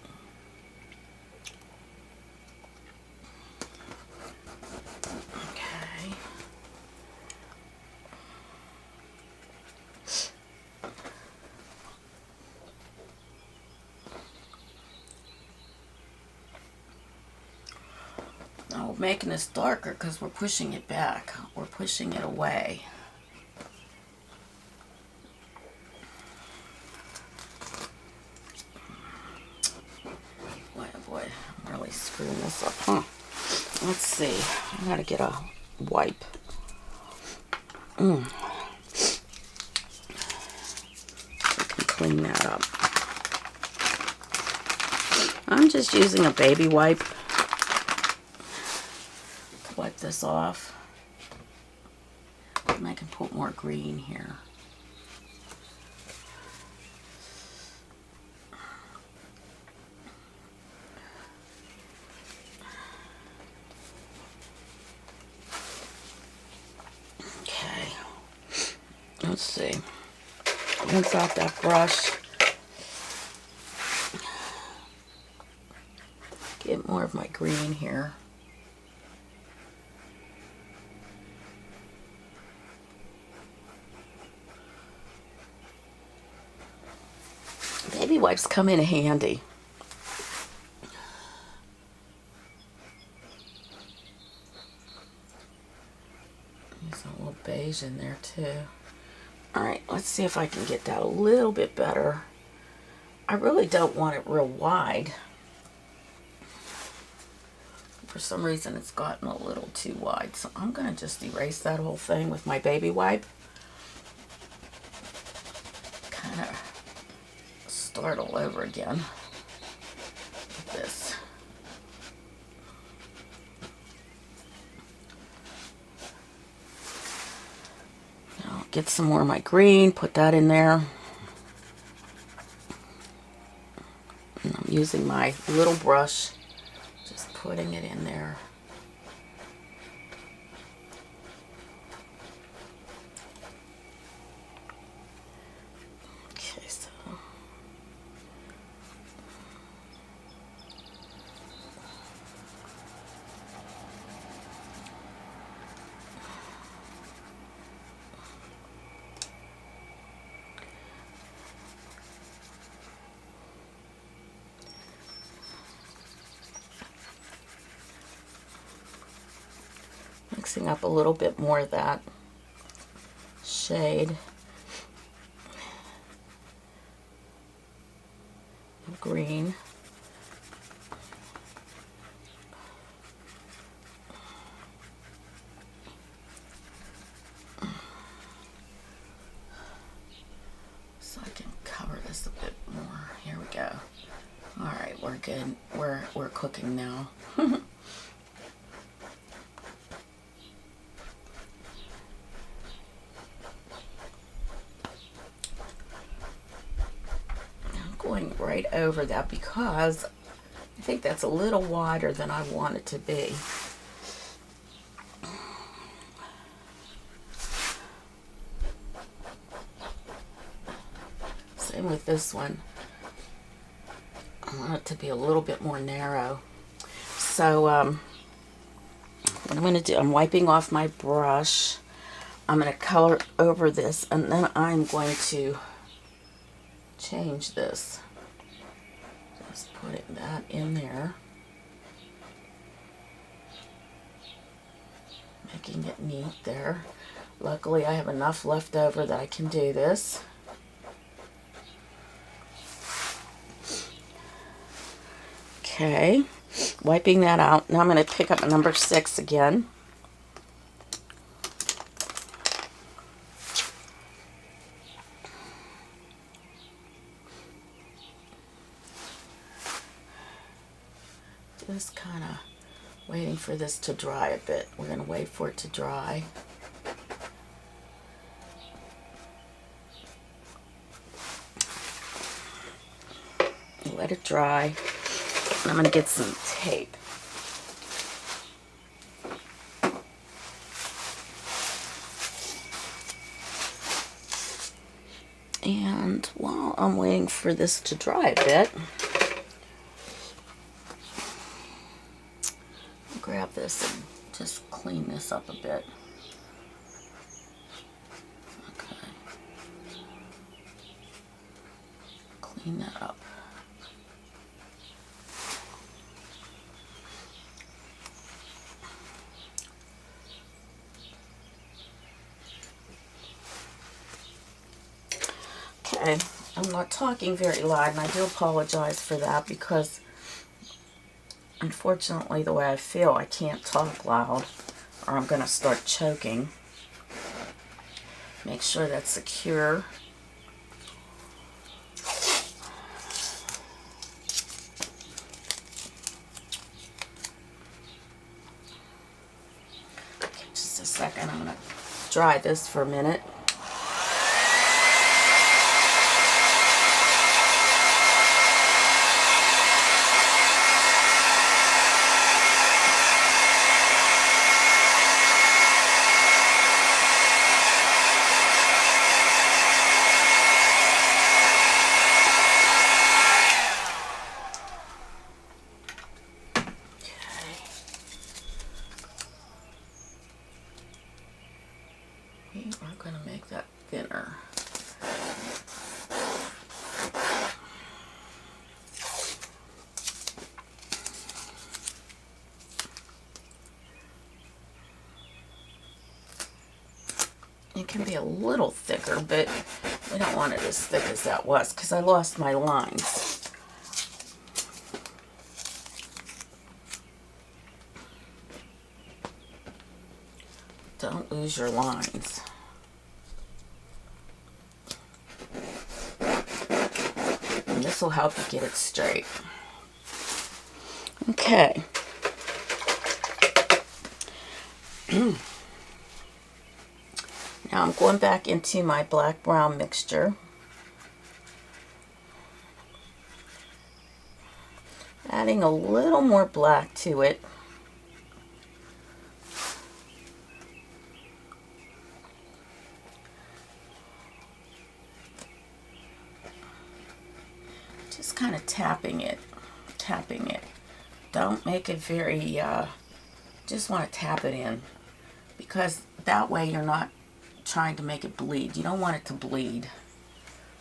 Now we're making this darker because we're pushing it back. We're pushing it away. Boy, oh boy, I'm really screwing this up, huh? Let's see. I gotta get a wipe. So I can clean that up. I'm just using a baby wipe to wipe this off. And I can put more green here. Okay. Let's see. Rinse off that brush. Get more of my green here. Baby wipes come in handy. There's a little beige in there too. Alright, let's see if I can get that a little bit better. I really don't want it real wide. For some reason it's gotten a little too wide, so I'm going to just erase that whole thing with my baby wipe. Kind of start all over again with this. Now I'll get some more of my green, put that in there. And I'm using my little brush, just putting it in there. Okay, so mixing up a little bit more of that shade of green. So I can cover this a bit more. Here we go. All right, we're good. We're cooking now. Going right over that because I think that's a little wider than I want it to be. Same with this one. I want it to be a little bit more narrow. So what I'm going to do, I'm wiping off my brush. I'm going to color over this, and then I'm going to change this. Just putting that in there, making it neat there. Luckily I have enough left over that I can do this. Okay, wiping that out. Now I'm going to pick up a number 6 again. Just kind of waiting for this to dry a bit. We're going to wait for it to dry. Let it dry. And I'm going to get some tape. And while I'm waiting for this to dry a bit, grab this and just clean this up a bit. Okay. Clean that up. I'm not talking very loud, and I do apologize for that because unfortunately the way I feel, I can't talk loud or I'm going to start choking. Make sure that's secure. Okay, just a second, I'm going to dry this for a minute. I'm going to make that thinner. It can be a little thicker, but we don't want it as thick as that was because I lost my lines. Don't lose your lines. And this will help you get it straight. Okay. Now I'm going back into my black-brown mixture. Adding a little more black to it. Just kind of tapping it. Don't make it very, just want to tap it in. Because that way you're not trying to make it bleed. You don't want it to bleed.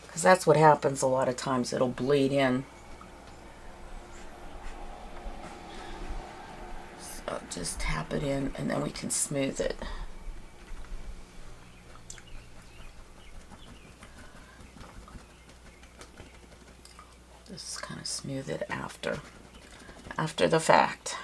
Because that's what happens a lot of times. It'll bleed in. So just tap it in and then we can smooth it. Just kind of smooth it after the fact.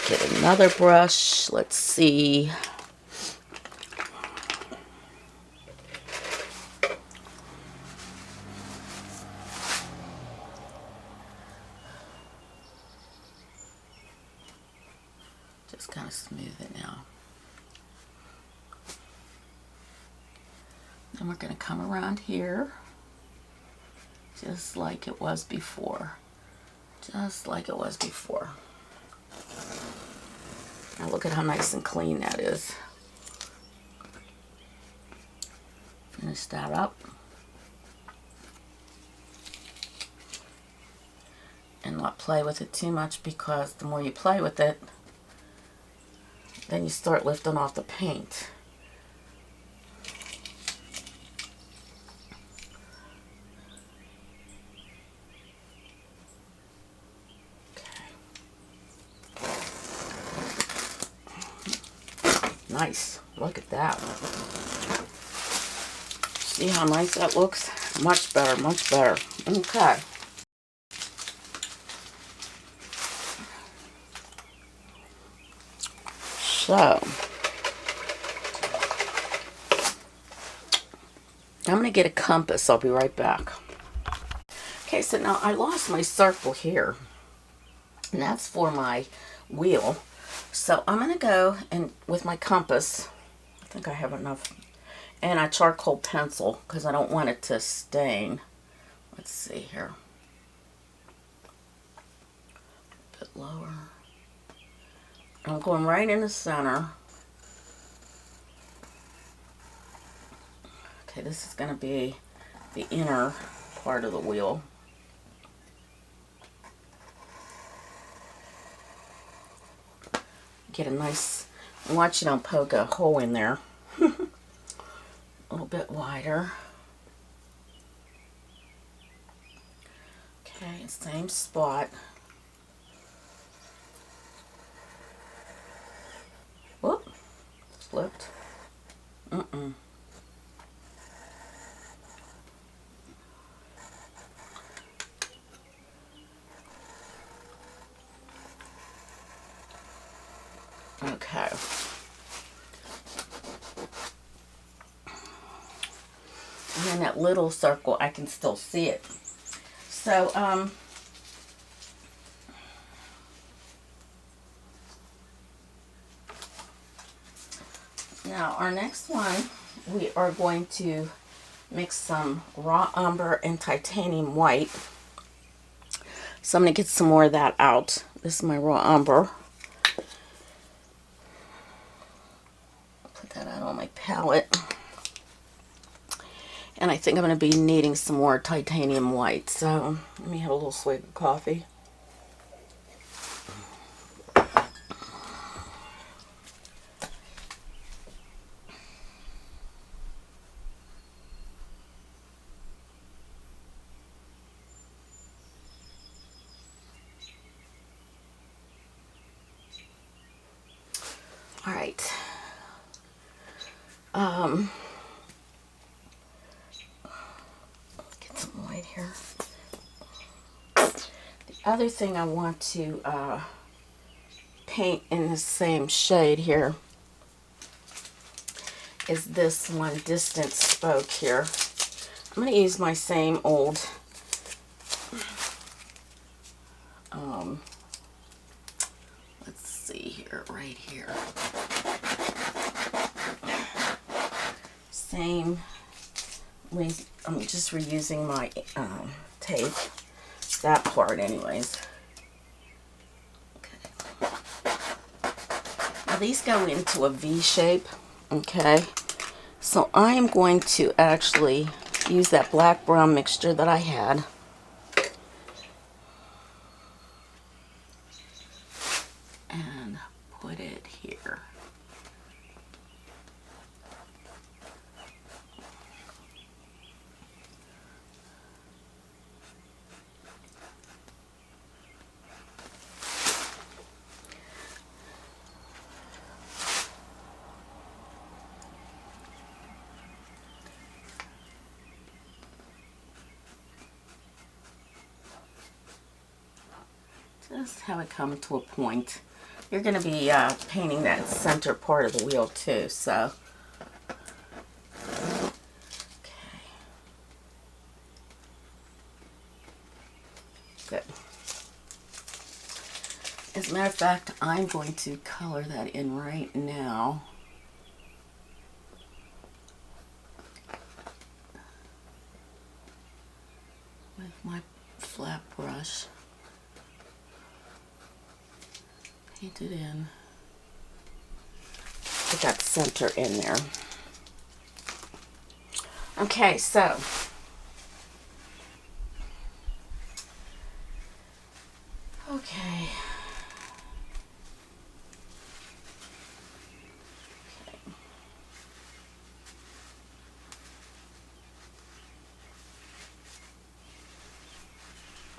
Get another brush. Let's see. Just kind of smooth it now. Then we're going to come around here just like it was before. Just like it was before. Now look at how nice and clean that is. Finish that up. And not play with it too much, because the more you play with it, then you start lifting off the paint. Nice. Look at that. See how nice that looks? Much better, much better. Okay. So, I'm going to get a compass. I'll be right back. Okay, so now I lost my circle here. And that's for my wheel. So I'm going to go and with my compass, I think I have enough, and a charcoal pencil because I don't want it to stain. Let's see here. A bit lower. I'm going right in the center. Okay, this is going to be the inner part of the wheel. Get a nice, watch you don't poke a hole in there. A little bit wider. Okay, Okay, same spot. Whoop, slipped. Okay. And then that little circle, I can still see it. So, now our next one, we are going to mix some raw umber and titanium white. So I'm going to get some more of that out. This is my raw umber. Put that out on my palette. And I think I'm going to be needing some more titanium white. So let me have a little swig of coffee. All right. Get some white here. The other thing I want to paint in the same shade here is this one, Distant Spoke here. I'm going to use my same old let's see here, right here. Same, I'm just reusing my tape, that part anyways. Okay. Now these go into a V shape, okay? So I am going to actually use that black brown mixture that I had. And put it here. Just have it come to a point. You're going to be painting that center part of the wheel too, so. Okay. Good. As a matter of fact, I'm going to color that in right now. With my flat brush. Paint it in. Put that center in there. Okay, so okay.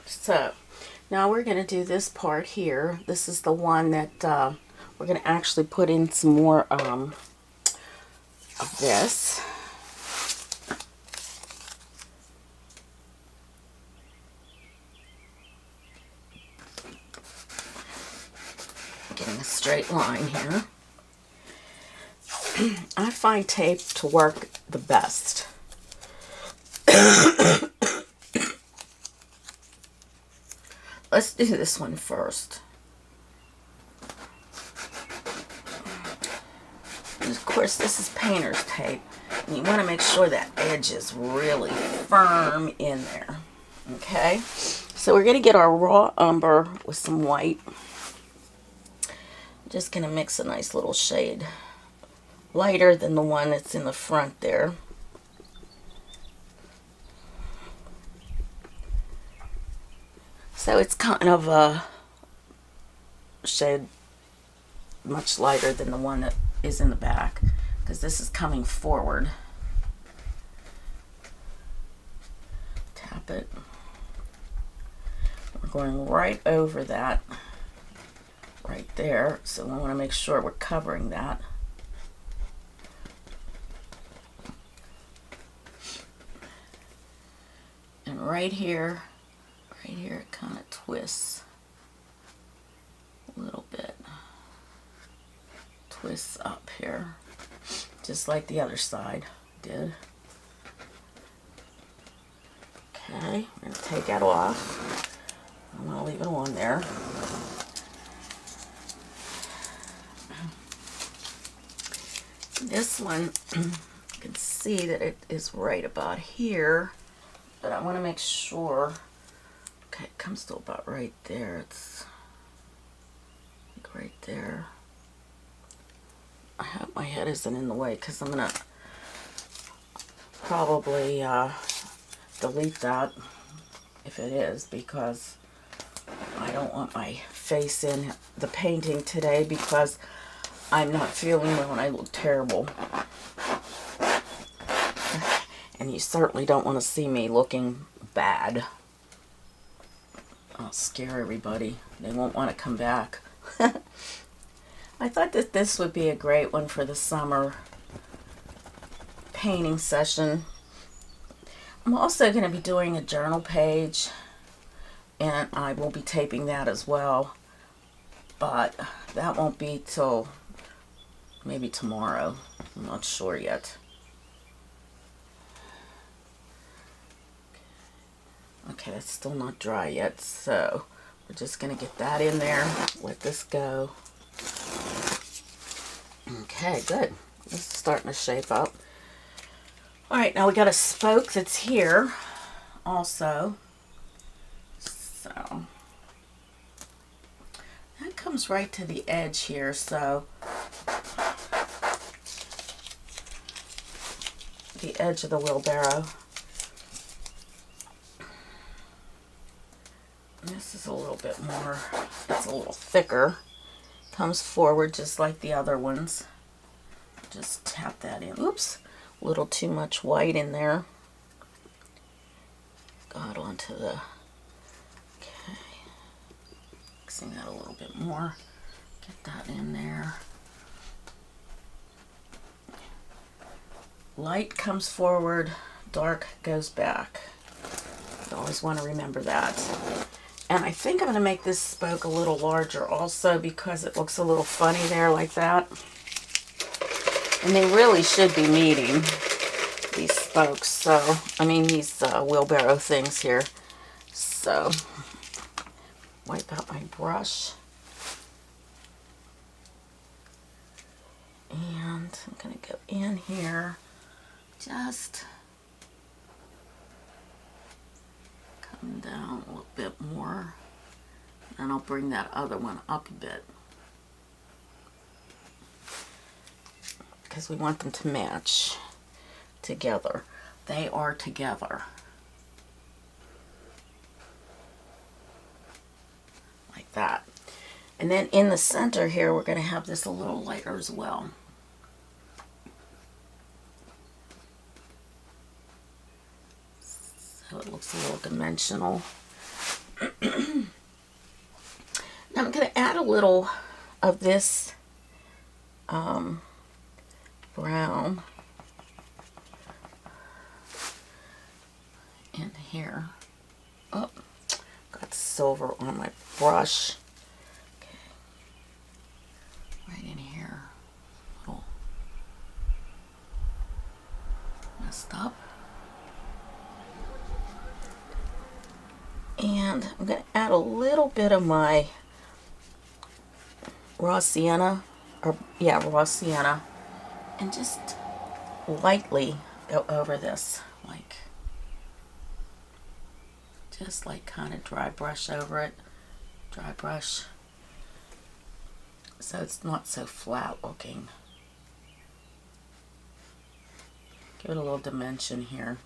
So now we're going to do this part here. This is the one that we're going to actually put in some more of this. Getting a straight line here. I find tape to work the best. Let's do this one first. And of course, this is painter's tape. And you want to make sure that edge is really firm in there. Okay? So we're going to get our raw umber with some white. I'm just going to mix a nice little shade lighter than the one that's in the front there. So it's kind of a shade much lighter than the one that is in the back, because this is coming forward. Tap it. going right over that right there, so we want to make sure we're covering that. And right here it kind of twists a little bit. Twists up here, just like the other side did. Okay, I'm going to take that off. I'm going to leave it on there. This one, you can see that it is right about here, but I want to make sure. Okay, it comes to about right there. It's like right there. I hope my head isn't in the way, because I'm going to probably delete that if it is, because I don't want my face in the painting today, because I'm not feeling well and I look terrible. And you certainly don't want to see me looking bad. I'll scare everybody. They won't want to come back. I thought that this would be a great one for the summer painting session. I'm also going to be doing a journal page, and I will be taping that as well, but that won't be till maybe tomorrow. I'm not sure yet. Okay, that's still not dry yet, so we're just going to get that in there, let this go. Okay, good. This is starting to shape up. Alright, now we got a spoke that's here also. So that comes right to the edge here, so the edge of the wheelbarrow. This is a little bit more, it's a little thicker. Comes forward just like the other ones. Just tap that in. Oops, a little too much white in there. Got onto the, okay. Mixing that a little bit more. Get that in there. Light comes forward, dark goes back. You always want to remember that. And I think I'm going to make this spoke a little larger also, because it looks a little funny there like that. And they really should be meeting, these spokes. So, I mean these wheelbarrow things here. So, wipe out my brush. And I'm going to go in here, just come down a little bit more, and I'll bring that other one up a bit, because we want them to match together. They are together. Like that. And then in the center here, we're going to have this a little lighter as well. So it looks a little dimensional. Now I'm going to add a little of this brown in here. Oh, got silver on my brush. Okay, right in here. A little messed up. And I'm going to add a little bit of my raw sienna, raw sienna, and just lightly go over this, like, just like kind of dry brush over it, dry brush, so it's not so flat looking. Give it a little dimension here.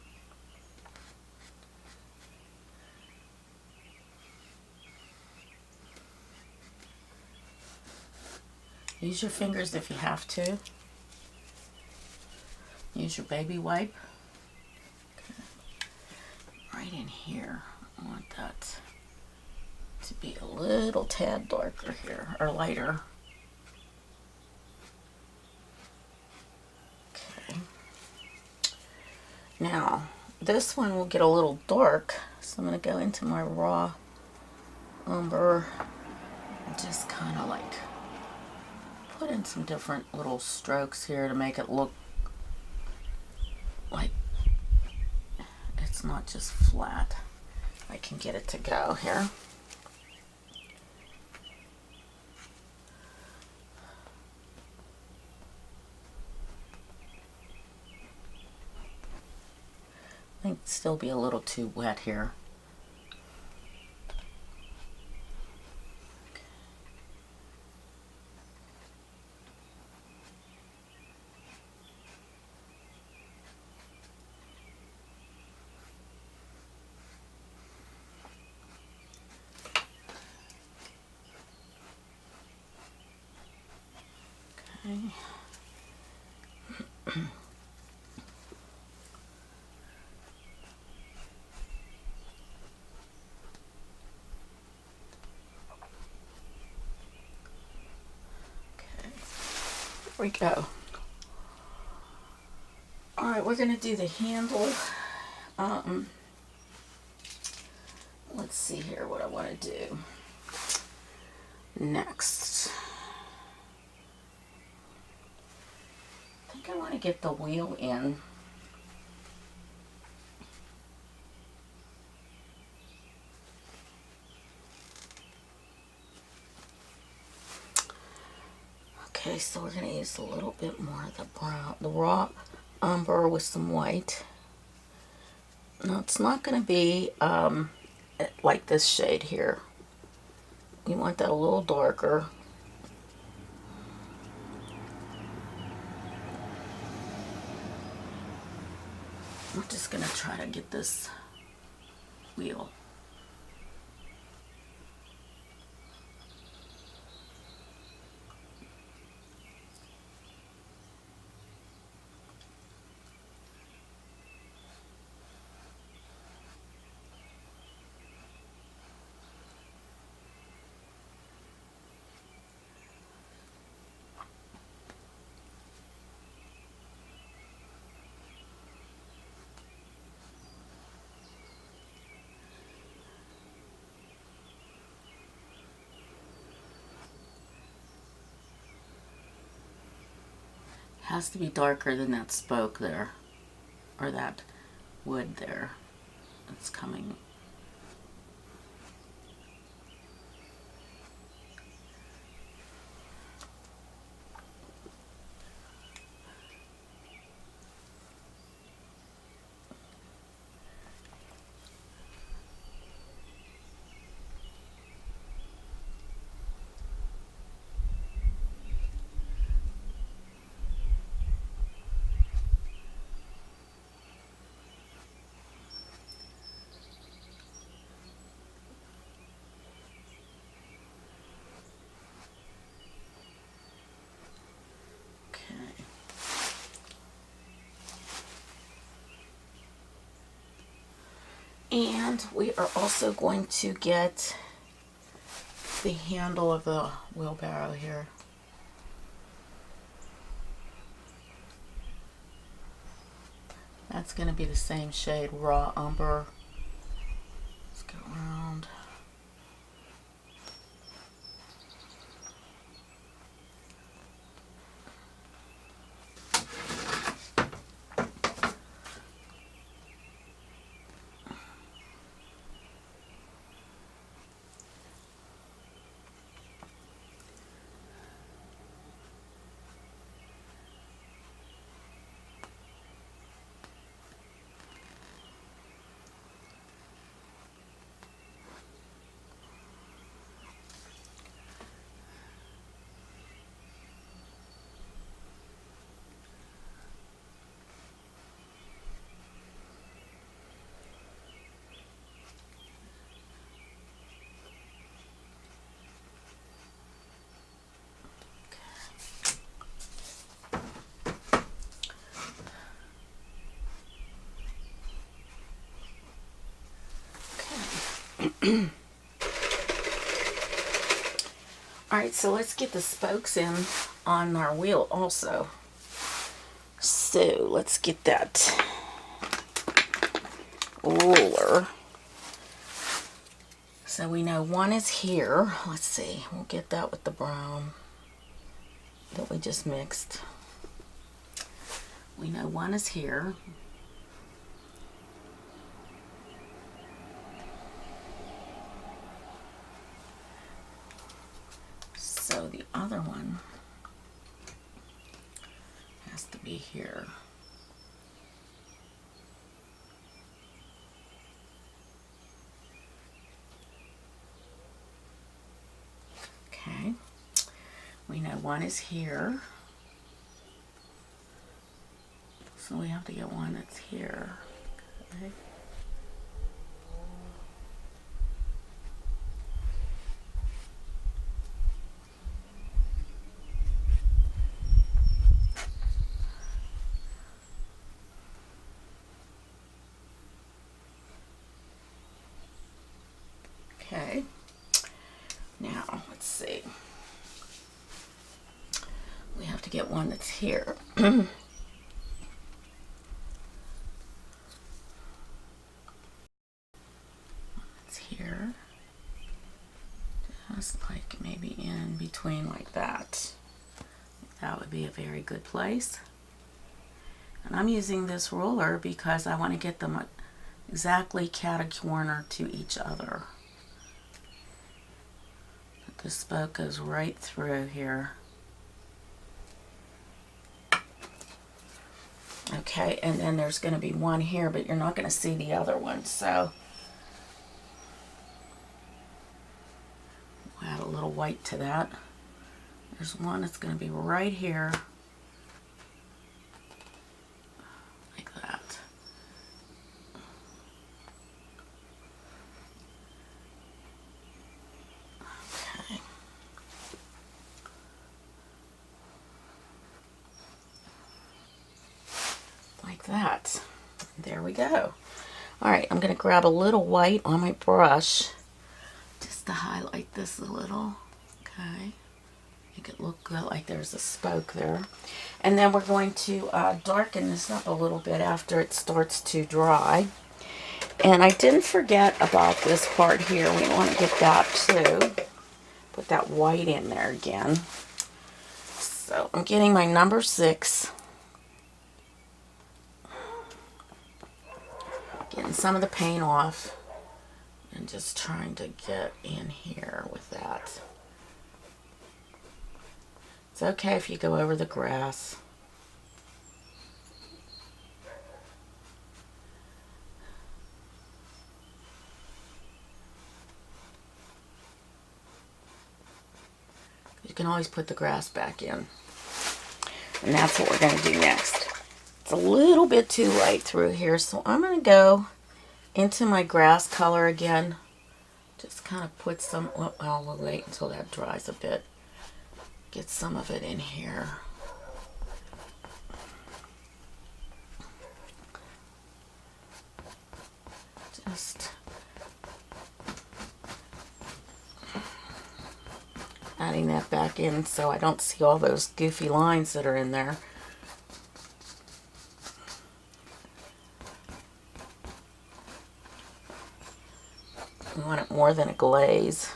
Use your fingers if you have to. Use your baby wipe. Okay. Right in here. I want that to be a little tad darker here, or lighter. Okay. Now, this one will get a little dark, so I'm going to go into my raw umber and just kind of like put in some different little strokes here to make it look like it's not just flat. I can get it to go here. Might still be a little too wet here. Okay. Here we go. All right, we're going to do the handle. Let's see here what I want to do next. I think I want to get the wheel in. Okay, so we're going to use a little bit more of the brown, the raw umber with some white. Now it's not going to be like this shade here. You want that a little darker. I'm just going to try to get this wheel. Has to be darker than that spoke there, or that wood there. It's coming. And we are also going to get the handle of the wheelbarrow here. That's going to be the same shade, raw umber. Let's go around. right, so let's get the spokes in on our wheel also. So let's get that ruler. So we know one is here. Let's see, we'll get that with the brown that we just mixed. We know one is here. So the other one has to be here. Okay, we know one is here, so we have to get one that's here. Okay. Okay, now let's see. We have to get one that's here. It's here. Just like maybe in between like that. That would be a very good place. And I'm using this ruler because I want to get them exactly cat-a-corner to each other. But the spoke goes right through here. Okay, and then there's going to be one here, but you're not going to see the other one, so we'll add a little white to that. There's one that's going to be right here, like that. Okay. Like that. There we go. All right, I'm going to grab a little white on my brush just to highlight this a little. Okay. Make it look good, like there's a spoke there. And then we're going to darken this up a little bit after it starts to dry. And I didn't forget about this part here. We want to get that too. Put that white in there again. So I'm getting my number 6. Getting some of the paint off. And just trying to get in here with that. It's okay if you go over the grass. You can always put the grass back in. And that's what we're going to do next. It's a little bit too light through here, so I'm going to go into my grass color again. Just kind of put some, well, we'll wait until that dries a bit. Get some of it in here. Just adding that back in so I don't see all those goofy lines that are in there. We want it more than a glaze.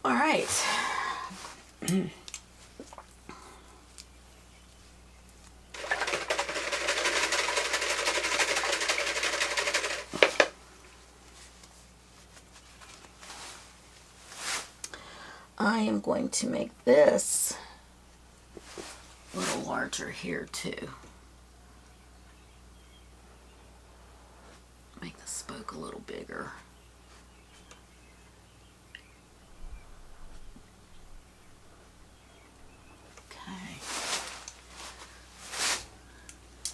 All right. I am going to make this a little larger here too. Make the spoke a little bigger.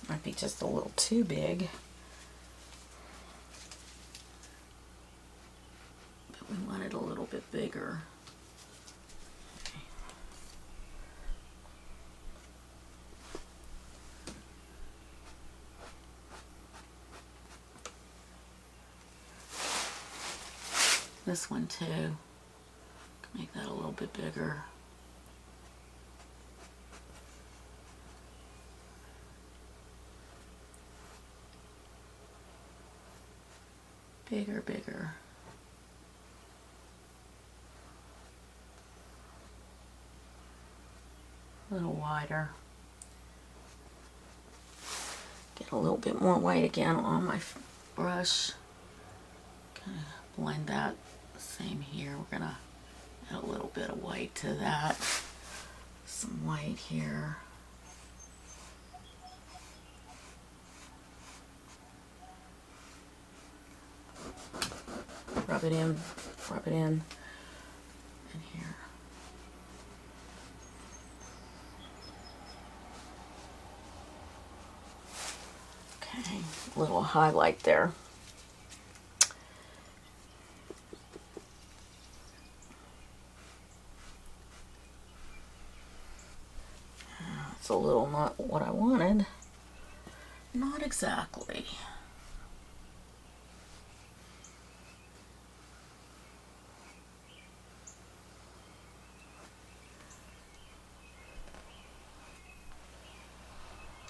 Might be just a little too big. But we want it a little bit bigger. Okay. This one too. Make that a little bit bigger. Bigger, bigger. A little wider. Get a little bit more white again on my brush. Kind of blend that. Same here. We're gonna add a little bit of white to that. Some white here. Rub it in in here. Okay, a little highlight there. It's a little not what I wanted. Not exactly.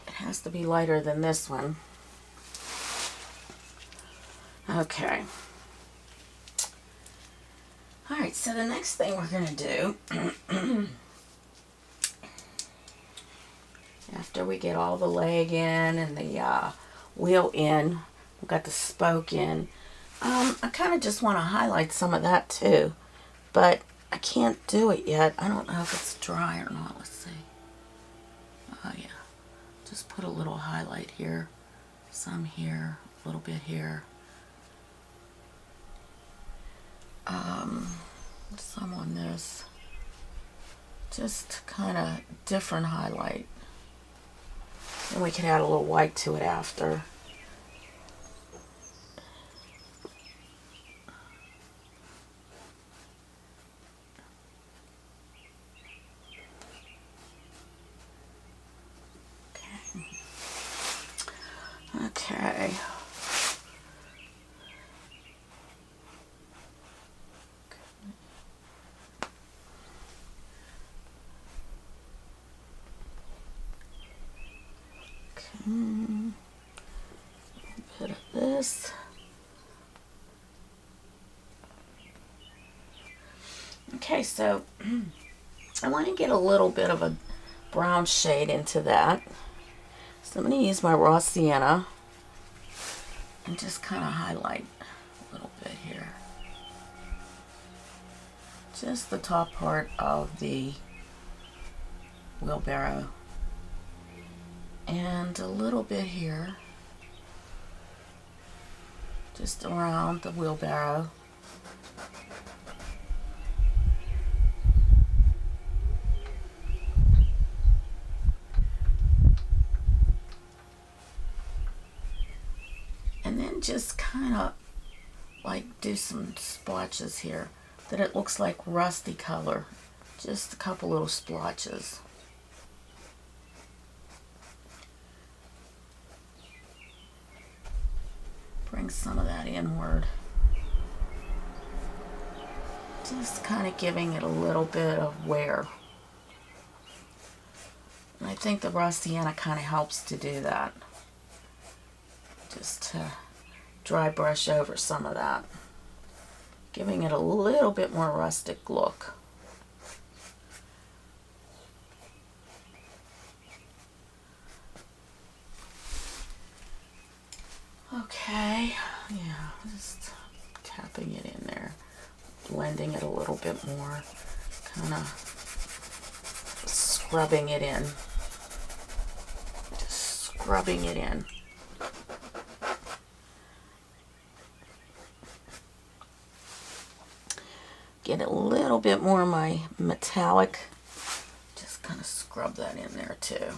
Has to be lighter than this one. Okay. All right, so the next thing we're going to do, after we get all the leg in and the wheel in, we've got the spoke in, I kind of just want to highlight some of that too, but I can't do it yet. I don't know if it's dry or not. Let's see. Oh yeah. Just put a little highlight here, some here, a little bit here, some on this, just kind of different highlight, and we can add a little white to it after. Okay. A bit of this. Okay, so I want to get a little bit of a brown shade into that. So I'm going to use my raw sienna and just kind of highlight a little bit here. Just the top part of the wheelbarrow. And a little bit here. Just around the wheelbarrow. And then just kind of like do some splotches here that it looks like rusty color. Just a couple little splotches. Bring some of that inward. Just kind of giving it a little bit of wear. And I think the raw sienna kind of helps to do that. Just to dry brush over some of that, giving it a little bit more rustic look. Okay, yeah, just tapping it in there, blending it a little bit more, kind of scrubbing it in, just scrubbing it in. Get a little bit more of my metallic, just kind of scrub that in there too.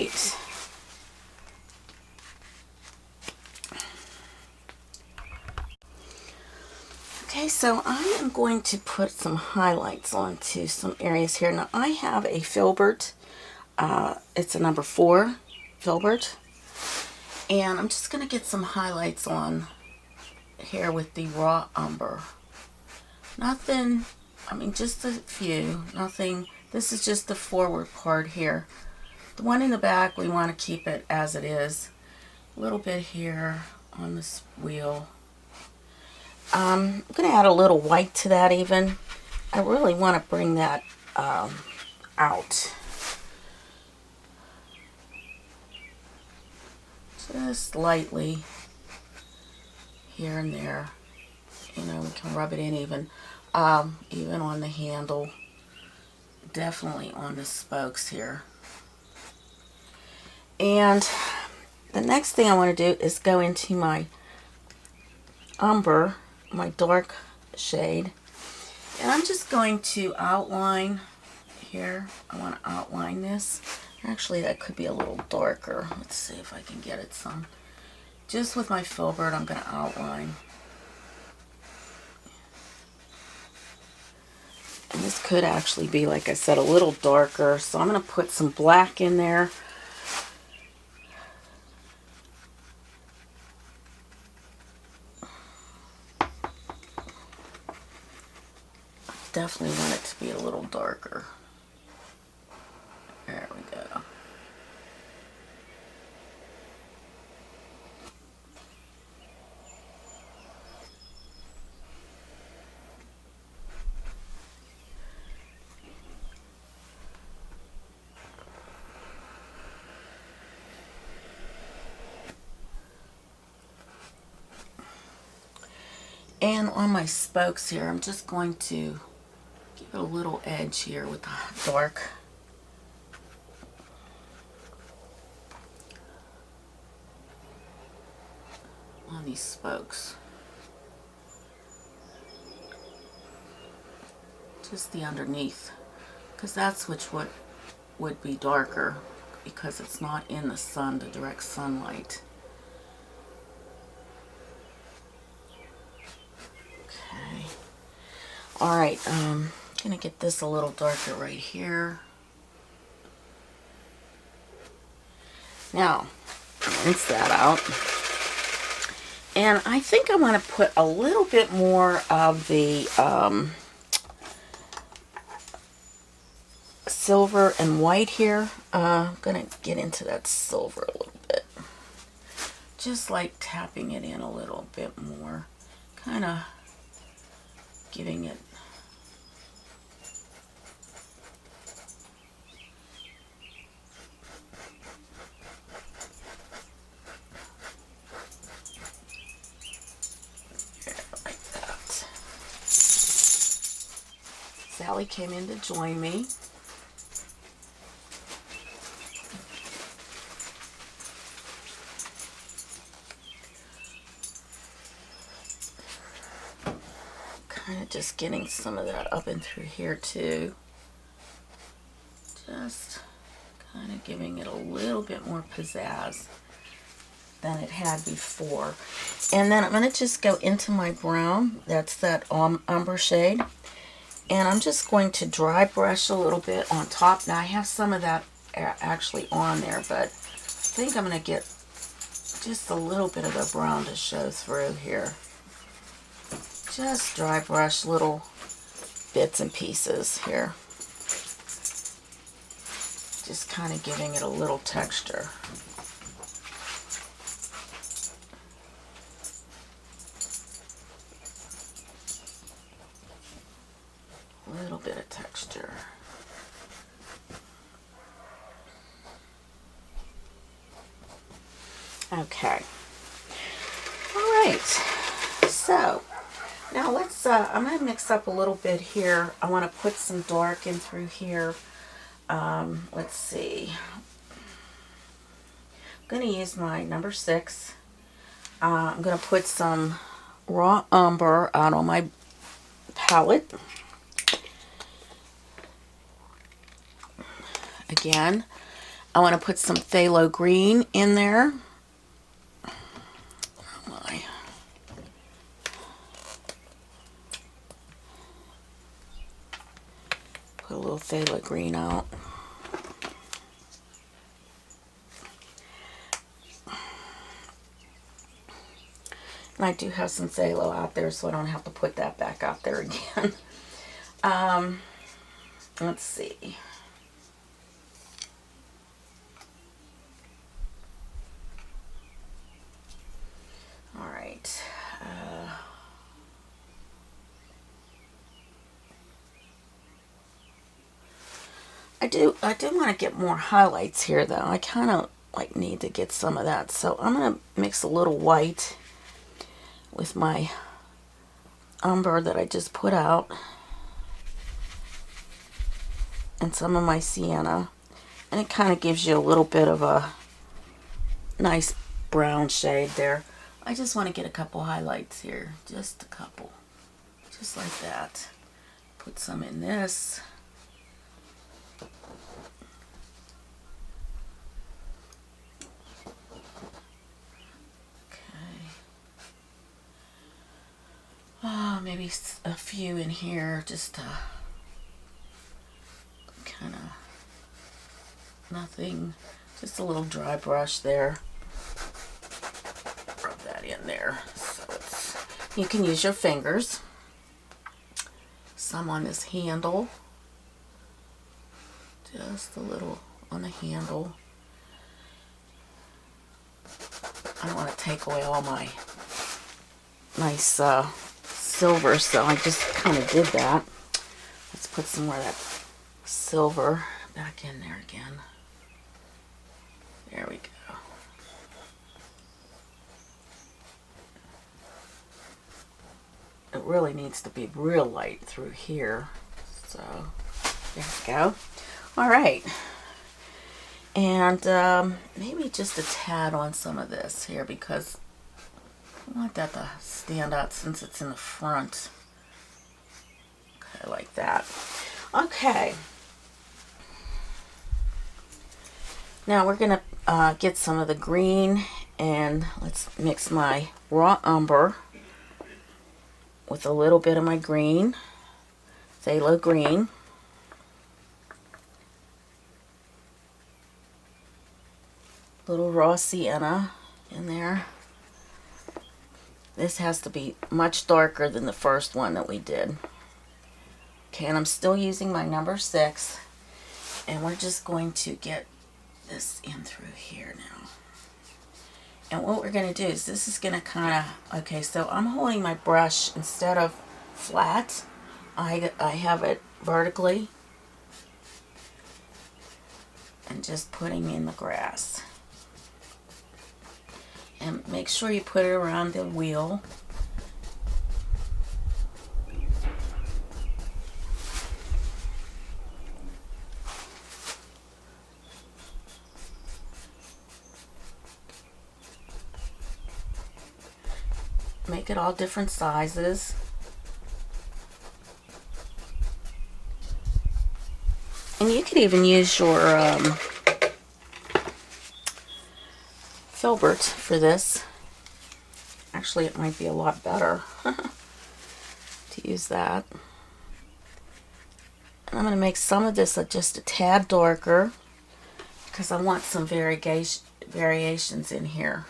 right. Okay, so I am going to put some highlights onto some areas here. Now I have a filbert. It's a number 4 filbert. And I'm just going to get some highlights on here with the raw umber. Nothing, I mean just a few, nothing. This is just the forward part here. The one in the back, we want to keep it as it is. A little bit here on this wheel. I'm going to add a little white to that even. I really want to bring that out. Just lightly here and there. You know, we can rub it in even on the handle. Definitely on the spokes here. And the next thing I want to do is go into my umber, my dark shade, and I'm just going to outline here. I want to outline this. Actually, that could be a little darker. Let's see if I can get it some. Just with my filbert, I'm going to outline. And this could actually be, like I said, a little darker, so I'm going to put some black in there. Definitely want it to be a little darker. There we go. And on my spokes here, I'm just going to give it a little edge here with the dark. On these spokes. Just the underneath, because that's which would be darker, because it's not in the sun, the direct sunlight. Okay. Alright, gonna get this a little darker right here. Now, rinse that out. And I think I want to put a little bit more of the silver and white here. I'm gonna get into that silver a little bit. Just like tapping it in a little bit more. Kind of giving it like that. Sally came in to join me. Kind of just getting some of that up and through here too. Just kind of giving it a little bit more pizzazz than it had before. And then I'm going to just go into my brown. That's that umber shade. And I'm just going to dry brush a little bit on top. Now I have some of that actually on there, but I think I'm going to get just a little bit of the brown to show through here. Just dry brush little bits and pieces here. Just kind of giving it a little texture. A little bit of texture. Okay. All right. So now let's, I'm going to mix up a little bit here. I want to put some dark in through here. Let's see. I'm going to use my number 6. I'm going to put some raw umber out on my palette. Again, I want to put some phthalo green in there. Oh my. Put a little phthalo green out. And I do have some phthalo out there, so I don't have to put that back out there again. Let's see. All right. I do want to get more highlights here, though. I kind of like need to get some of that. So I'm going to mix a little white with my umber that I just put out and some of my sienna, and it kind of gives you a little bit of a nice brown shade there. I just want to get a couple highlights here, just a couple, just like that. Put some in this. Maybe a few in here, just kind of nothing, just a little dry brush there. Rub that in there. So you can use your fingers. Some on this handle, just a little on the handle. I don't want to take away all my nice silver, so I just kind of did that. Let's put some more of that silver back in there again. There we go. It really needs to be real light through here. So there we go. All right. And maybe just a tad on some of this here, because I want that to stand out since it's in the front. Okay, like that. Okay. Now we're going to get some of the green, and let's mix my raw umber with a little bit of my green, phthalo green. Little raw sienna in there. This has to be much darker than the first one that we did. Okay, and I'm still using my number 6. And we're just going to get this in through here now. And what we're going to do is this is going to kind of, okay, so I'm holding my brush instead of flat. I have it vertically. And just putting in the grass. And make sure you put it around the wheel. Make it all different sizes. And you could even use your filbert for this. Actually, it might be a lot better to use that. And I'm going to make some of this just a tad darker because I want some variations in here.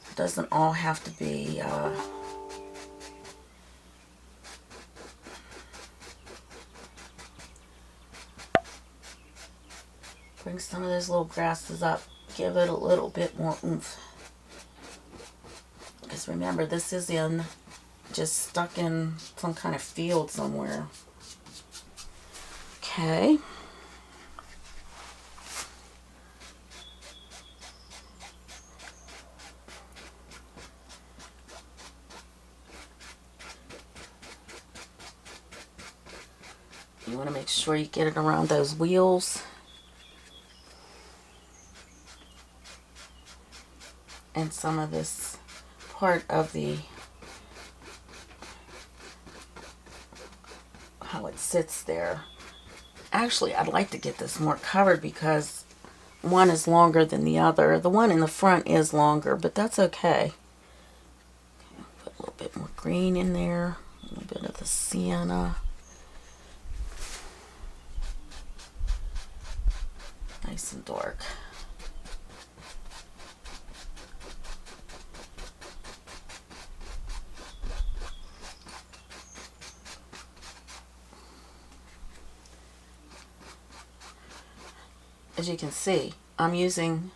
It doesn't all have to be bring some of those little grasses up. Give it a little bit more oomph. Because remember, this is just stuck in some kind of field somewhere. Okay. You want to make sure you get it around those wheels. And some of this part of the, how it sits there. Actually, I'd like to get this more covered because one is longer than the other. The one in the front is longer, but that's okay. Put a little bit more green in there, a little bit of the sienna. Nice and dark. As you can see, I'm using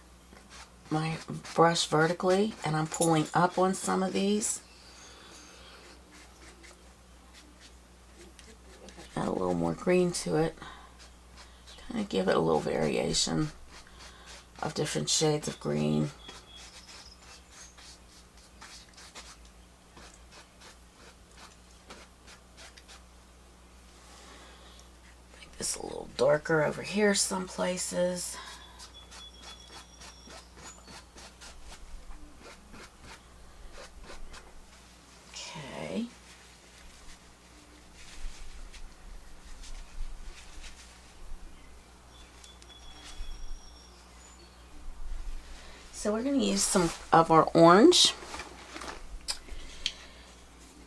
my brush vertically and I'm pulling up on some of these. Add a little more green to it. Kind of give it a little variation of different shades of green. Make this a little darker over here some places. Okay. So we're going to use some of our orange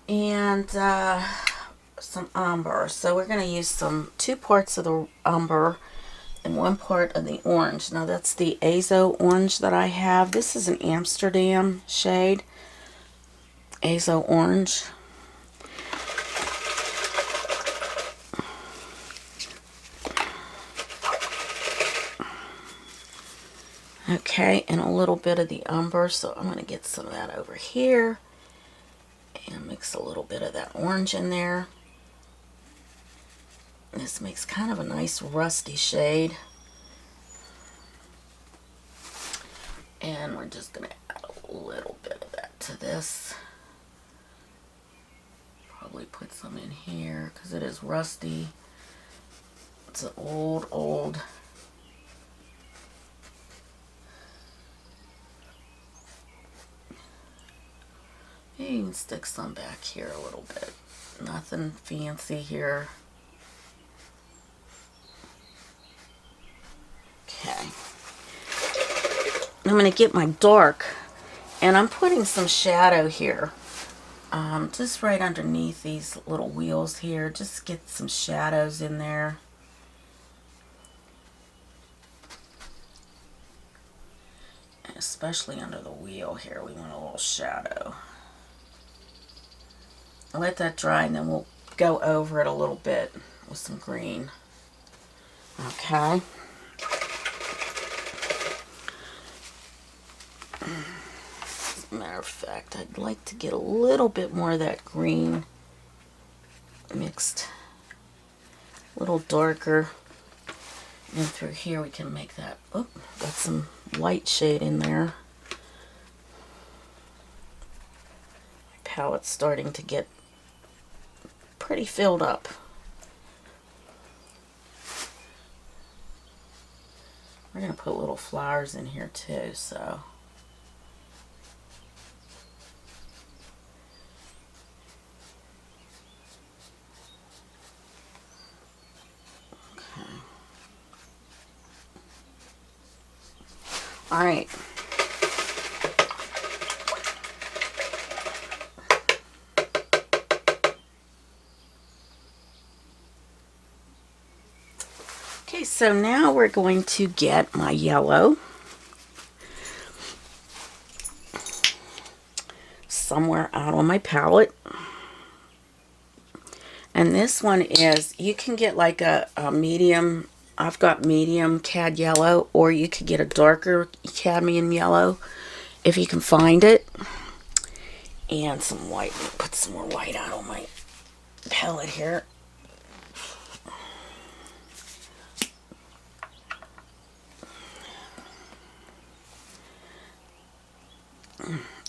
and some umber. So we're going to use 2 parts of the umber and 1 part of the orange. Now that's the Azo orange that I have. This is an Amsterdam shade, Azo orange. Okay, and a little bit of the umber, so I'm going to get some of that over here and mix a little bit of that orange in there. This makes kind of a nice rusty shade. And we're just going to add a little bit of that to this. Probably put some in here because it is rusty. It's an old you can stick some back here a little bit. Nothing fancy here. Okay. I'm going to get my dark, and I'm putting some shadow here. Just right underneath these little wheels here. Just get some shadows in there. And especially under the wheel here, we want a little shadow. Let that dry and then we'll go over it a little bit with some green. Okay. As a matter of fact, I'd like to get a little bit more of that green mixed, a little darker. And through here we can make that, oh, got some light shade in there. My palette's starting to get pretty filled up. We're going to put little flowers in here too, so. Okay. All right. Okay, so now we're going to get my yellow somewhere out on my palette. And this one is, you can get like a medium, I've got medium cad yellow, or you could get a darker cadmium yellow if you can find it. And some white. Put some more white out on my palette here.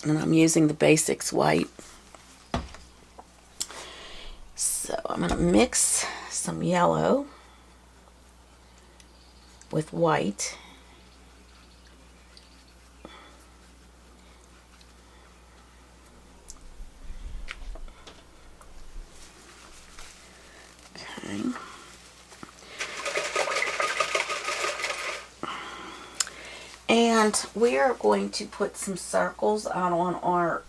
And I'm using the Basics white. So I'm going to mix some yellow with white. Okay. And we are going to put some circles out on our,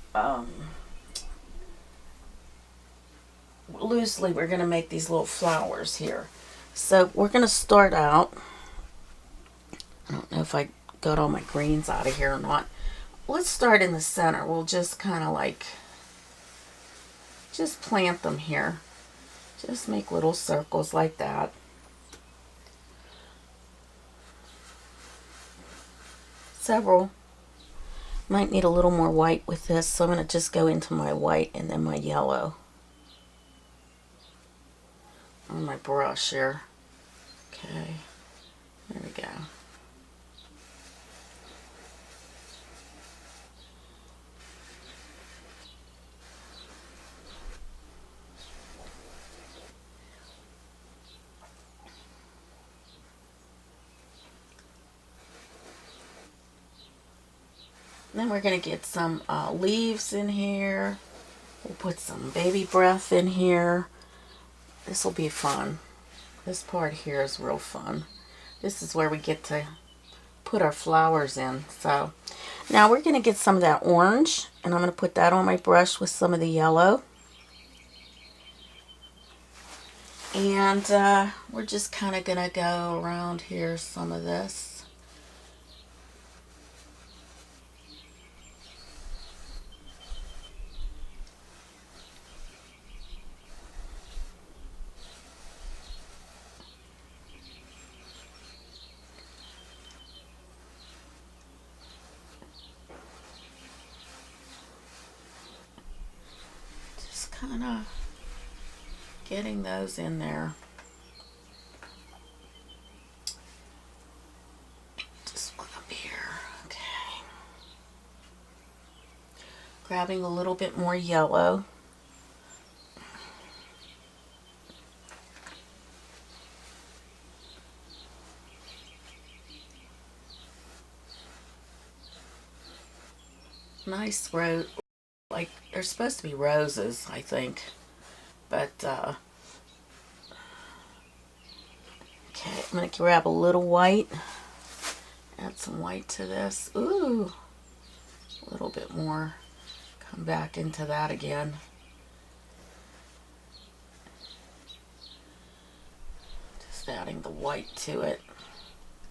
loosely we're going to make these little flowers here. So we're going to start out, I don't know if I got all my greens out of here or not. Let's start in the center. We'll just kind of like, just plant them here. Just make little circles like that. Several. Might need a little more white with this, so I'm going to just go into my white and then my yellow on my brush here. Okay, there we go. Then we're going to get some leaves in here. We'll put some baby breath in here. This will be fun. This part here is real fun. This is where we get to put our flowers in. So now we're going to get some of that orange, and I'm going to put that on my brush with some of the yellow. And we're just kind of going to go around here some of this. Kind of getting those in there. Just one up here. Okay. Grabbing a little bit more yellow. Nice rose. Like, they're supposed to be roses, I think. But, okay, I'm going to grab a little white. Add some white to this. Ooh, a little bit more. Come back into that again. Just adding the white to it.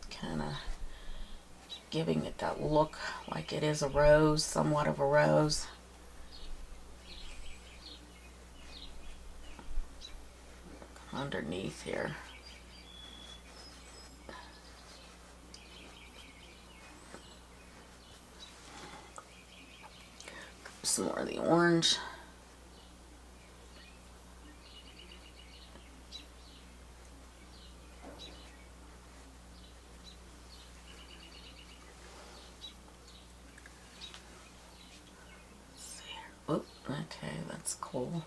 Kind of giving it that look like it is a rose, somewhat of a rose. Underneath here. Some more of the orange. Oh, okay, that's cool.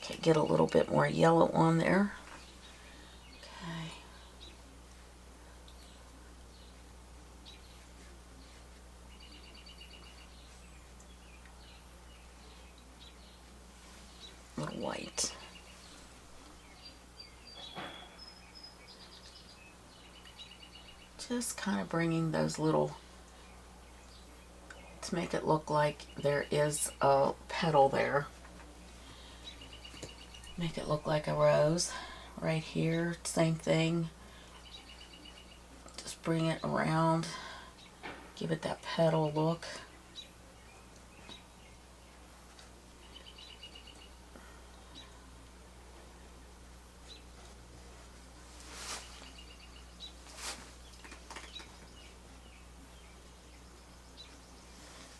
Okay, get a little bit more yellow on there. Okay. A little white. Just kind of bringing those little, to make it look like there is a petal there. Make it look like a rose right here. Same thing. Just bring it around. Give it that petal look.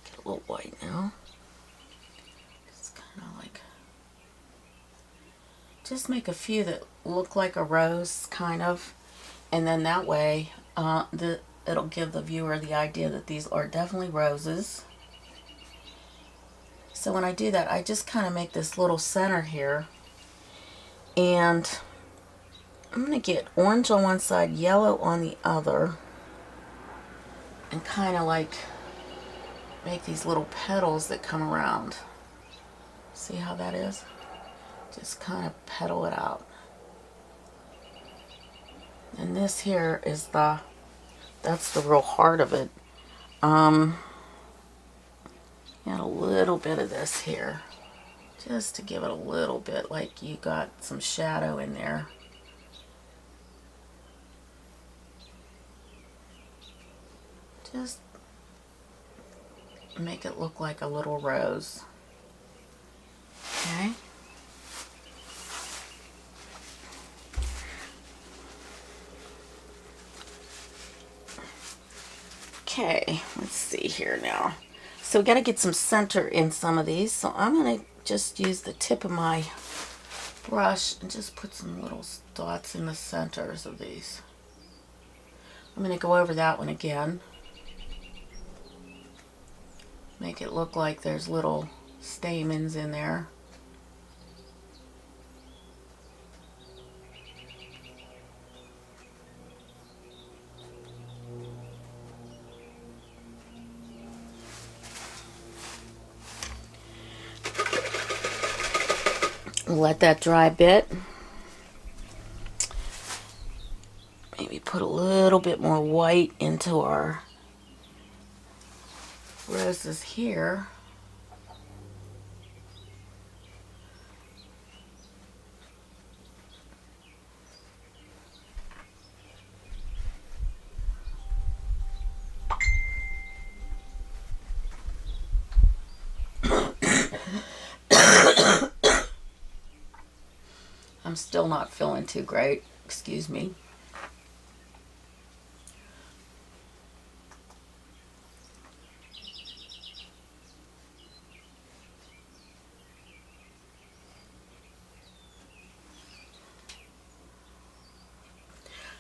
Get a little white now. Just make a few that look like a rose, kind of, and then that way it'll give the viewer the idea that these are definitely roses. So when I do that, I just kind of make this little center here, and I'm going to get orange on one side, yellow on the other, and kind of like make these little petals that come around. See how that is? Just kind of petal it out. And this here is that's the real heart of it. Add a little bit of this here, just to give it a little bit, like you got some shadow in there. Just make it look like a little rose. Okay. Okay, let's see here now. So we got to get some center in some of these. So I'm going to just use the tip of my brush and just put some little dots in the centers of these. I'm going to go over that one again. Make it look like there's little stamens in there. Let that dry a bit. Maybe put a little bit more white into our roses here. I'm still not feeling too great. Excuse me.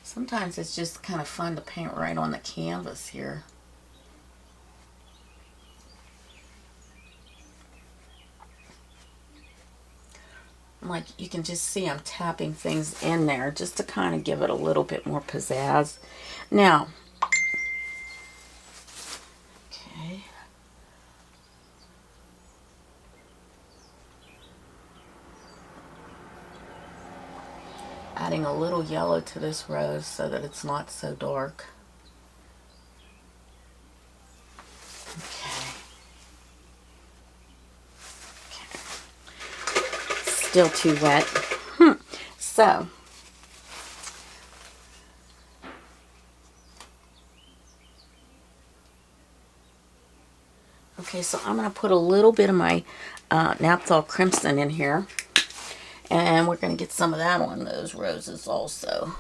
Sometimes it's just kind of fun to paint right on the canvas here. Like you can just see I'm tapping things in there just to kind of give it a little bit more pizzazz. Now, okay. Adding a little yellow to this rose so that it's not so dark. Okay. Still too wet. So, okay, so I'm going to put a little bit of my Naphthol Crimson in here. And we're going to get some of that on those roses also.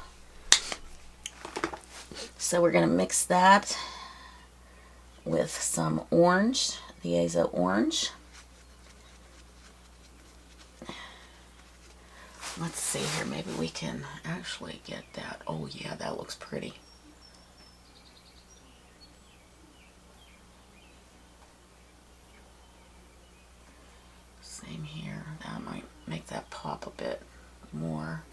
So we're going to mix that with some orange, the Azo orange. Let's see here, maybe we can actually get that. Oh yeah, that looks pretty. Same here, that might make that pop a bit more.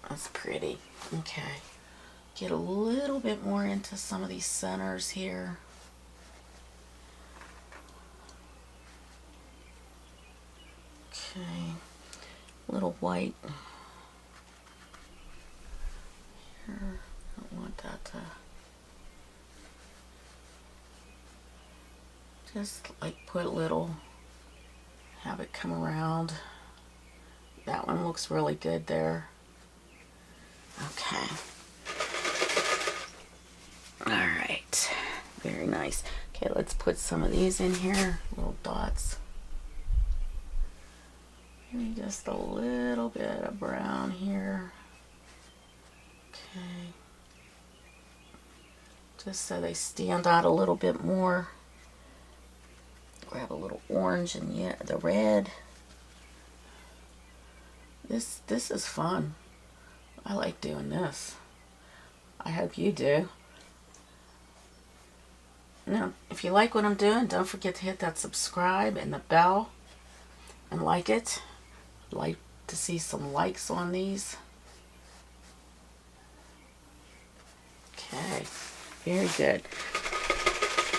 That's pretty. Okay. Get a little bit more into some of these centers here. Okay. A little white. Here. I don't want that to just like put a little, have it come around. That one looks really good there. Okay. Alright, very nice. Okay, let's put some of these in here, little dots. Maybe just a little bit of brown here. Okay. Just so they stand out a little bit more. Grab a little orange and yeah, the red. This is fun. I like doing this. I hope you do. Now, if you like what I'm doing, don't forget to hit that subscribe and the bell and like it. I'd like to see some likes on these. Okay, very good.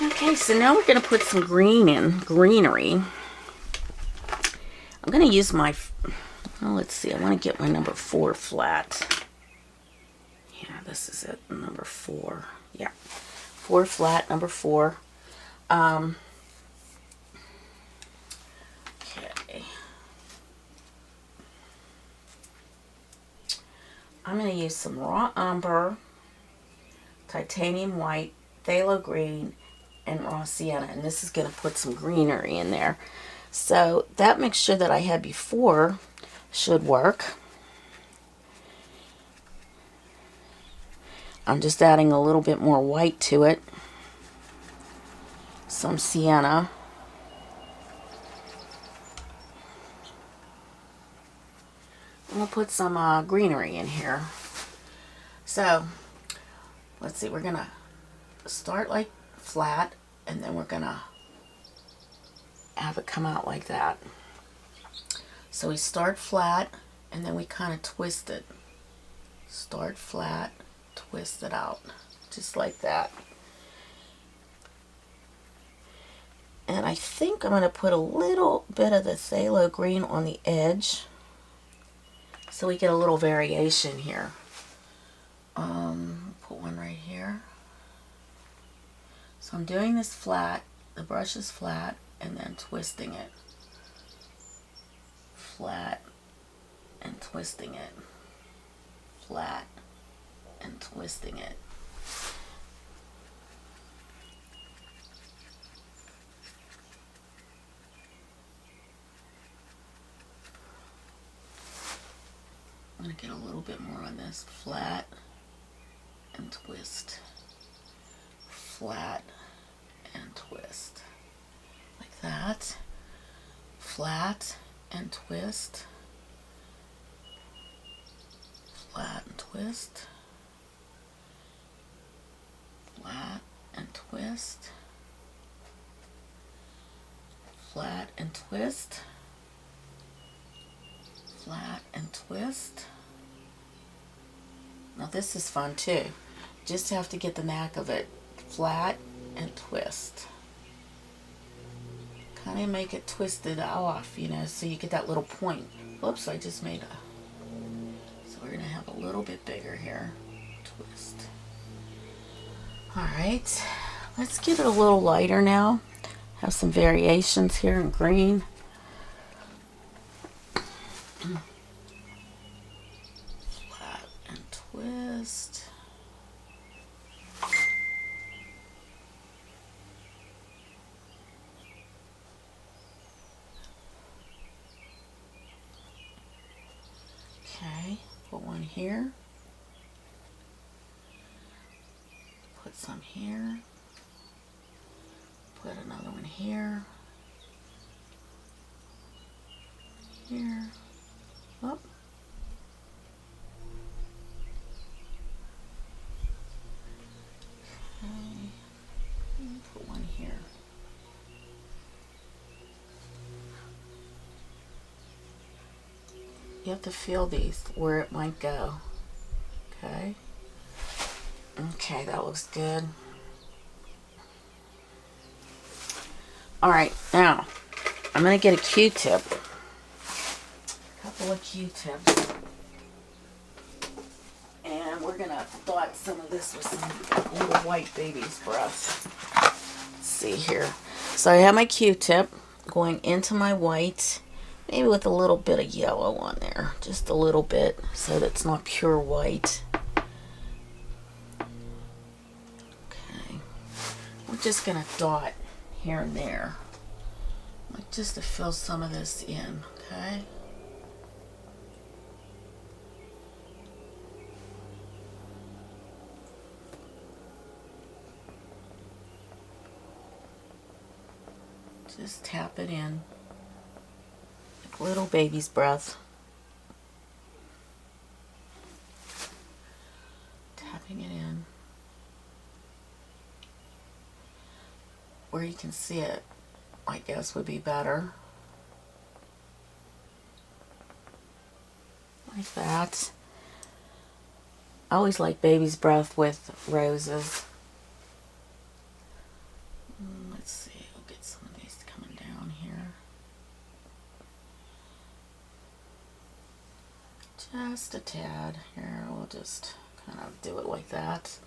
Okay, so now we're going to put some green in, greenery. I'm going to use my, well, let's see, I want to get my number 4 flat. Yeah, this is it, number 4. Yeah, 4 flat, number 4. Okay. I'm going to use some raw umber, titanium white, phthalo green, and raw sienna. And this is going to put some greenery in there. So that mixture that I had before should work. I'm just adding a little bit more white to it. Some sienna. I'm going to put some greenery in here. So, let's see, we're going to start like flat, and then we're going to have it come out like that. So we start flat, and then we kind of twist it. Start flat, twist it out, just like that. And I think I'm going to put a little bit of the phthalo green on the edge, so we get a little variation here. Put one right here. So I'm doing this flat, the brush is flat, and then twisting it. Flat and twisting it. Flat and twisting it. I'm going to get a little bit more on this. Flat and twist. Flat and twist. Like that. Flat and twist. Flat and twist. Flat and twist. Flat and twist. Flat and twist. Now this is fun too. Just have to get the knack of it. Flat and twist. Kind of make it twisted off, you know, so you get that little point. Whoops, I just made a... So we're going to have a little bit bigger here. Twist. Alright, let's get it a little lighter now. Have some variations here in green. Flat and twist. Okay, put one here. Put some here. Put another one here. Here. Up. Okay. Put one here. You have to feel these where it might go. Okay. Okay, that looks good. Alright, now I'm going to get a Q-tip. A couple of Q-tips. And we're going to dot some of this with some little white baby's breath. Let's see here. So I have my Q-tip going into my white. Maybe with a little bit of yellow on there. Just a little bit so that it's not pure white. Okay. We're just going to dot here and there. Like just to fill some of this in. Okay. Just tap it in. Little baby's breath. Tapping it in. Where you can see it, I guess, would be better. Like that. I always like baby's breath with roses. Let's see, I'll get some of these coming down here. Just a tad. Here, we'll just kind of do it like that.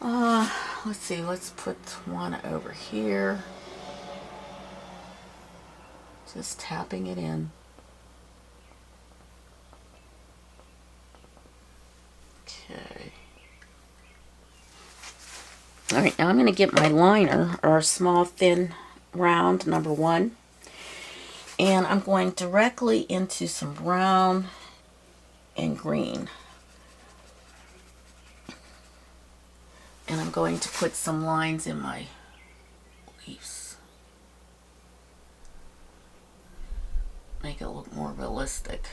Let's see, let's put one over here. Just tapping it in. Okay. Alright, now I'm going to get my liner, or a small thin round number 1. And I'm going directly into some brown and green. And I'm going to put some lines in my leaves. Make it look more realistic.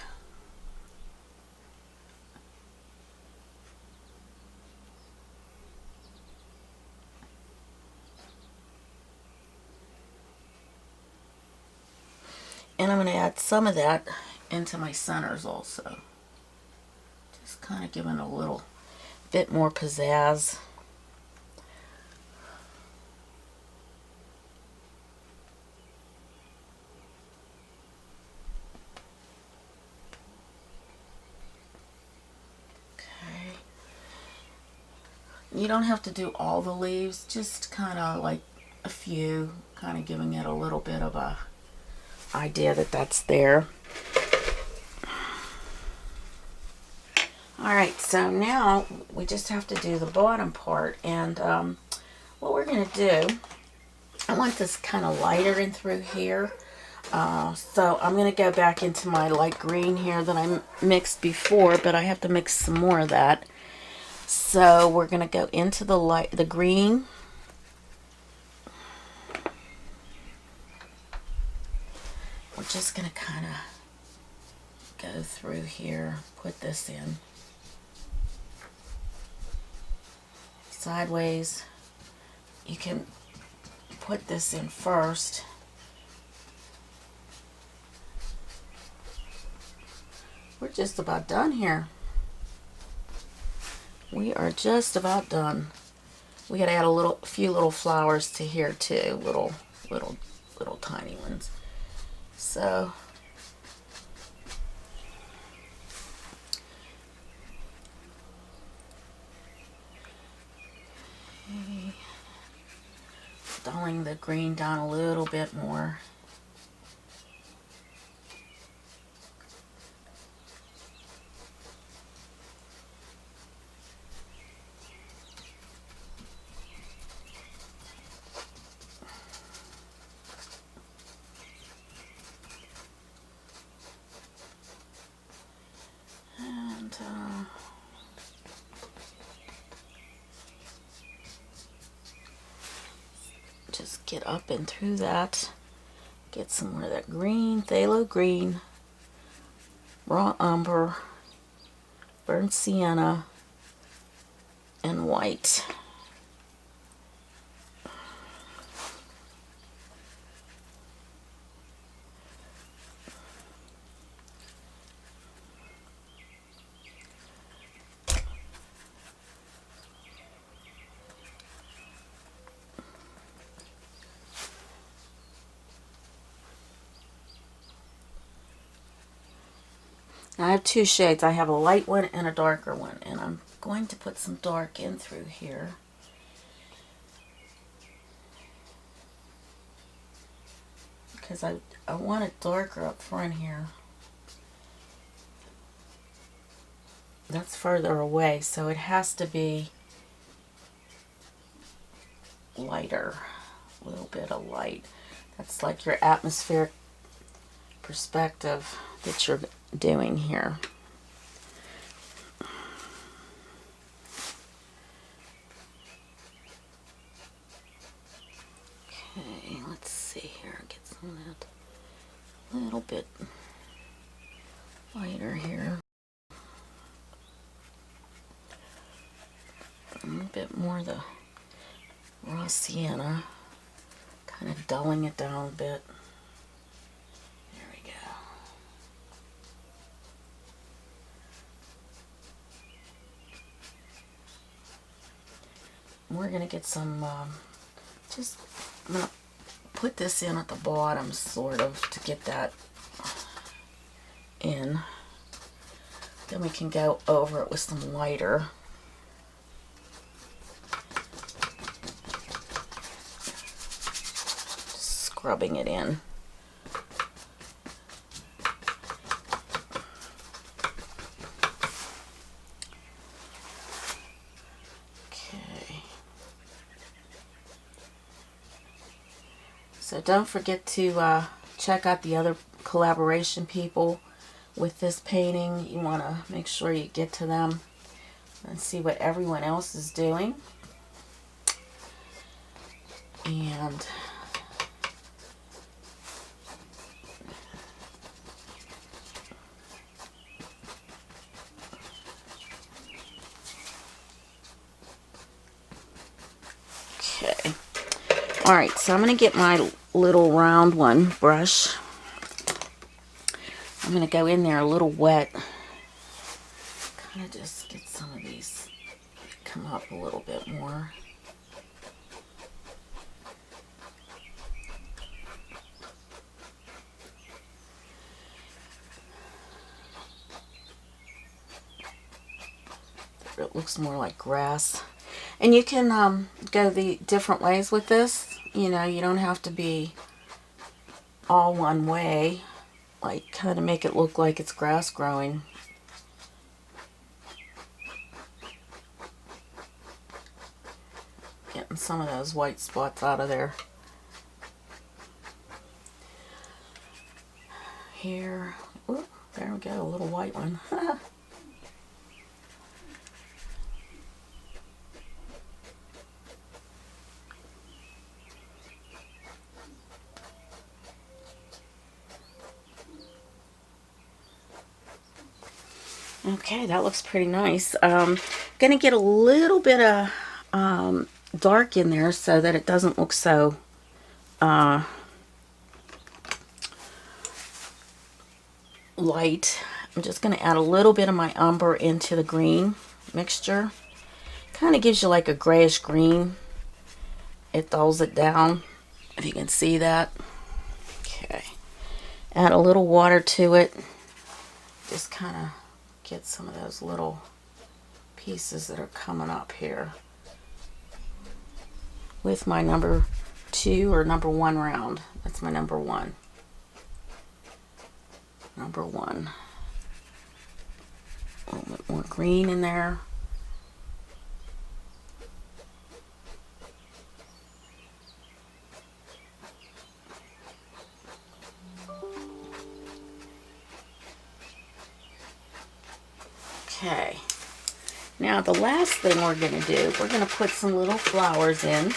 And I'm going to add some of that into my centers also. Just kind of giving a little bit more pizzazz. Okay. You don't have to do all the leaves, just kind of like a few, kind of giving it a little bit of a idea that that's there. Alright, so now we just have to do the bottom part, and what we're going to do, I want this kind of lighter in through here, so I'm going to go back into my light green here that I mixed before, but I have to mix some more of that. So we're going to go into the green. We're just going to kind of go through here, put this in sideways. You can put this in first. We're just about done here. We are just about done. We got to add a few little flowers to here too, little tiny ones. So dulling the green down a little bit more. Just get up and through that. Get some more of that green, phthalo green, raw umber, burnt sienna, and white. I have two shades. I have a light one and a darker one, and I'm going to put some dark in through here. Because I want it darker up front here. That's further away, so it has to be lighter. A little bit of light. That's like your atmospheric perspective that you're doing here. Okay, let's see here. Get some of that a little bit lighter here. A little bit more of the raw sienna. Kind of dulling it down a bit. We're going to get some, I'm going to put this in at the bottom, sort of, to get that in. Then we can go over it with some lighter. Just scrubbing it in. Okay. So don't forget to check out the other collaboration people with this painting. You want to make sure you get to them and see what everyone else is doing. And okay. All right, so I'm going to get my little round one brush. I'm going to go in there a little wet. Kind of just get some of these come up a little bit more. It looks more like grass. And you can go the different ways with this. You know, you don't have to be all one way. Like, kind of make it look like it's grass growing. Getting some of those white spots out of there. Here. Ooh, there we go, a little white one. Okay, that looks pretty nice. Gonna get a little bit of dark in there so that it doesn't look so light. I'm just gonna add a little bit of my umber into the green mixture. Kind of gives you like a grayish green. It dulls it down, if you can see that. Okay, add a little water to it. Just kind of get some of those little pieces that are coming up here with my number 2 or number 1 round. That's my number 1. Number 1. A little bit more green in there. Okay, now the last thing we're going to do, we're going to put some little flowers in.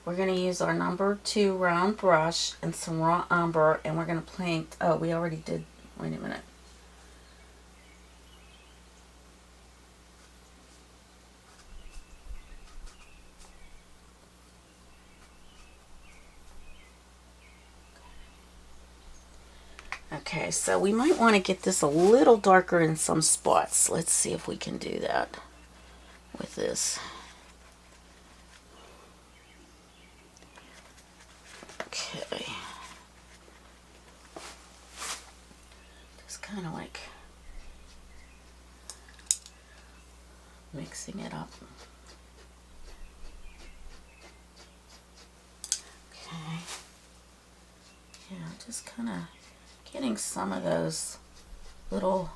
We're going to use our number 2 round brush and some raw umber, and we're going to paint, oh, we already did, wait a minute. Okay, so we might want to get this a little darker in some spots. Let's see if we can do that with this. Okay. Just kind of like mixing it up. Okay. Yeah, just kind of getting some of those little,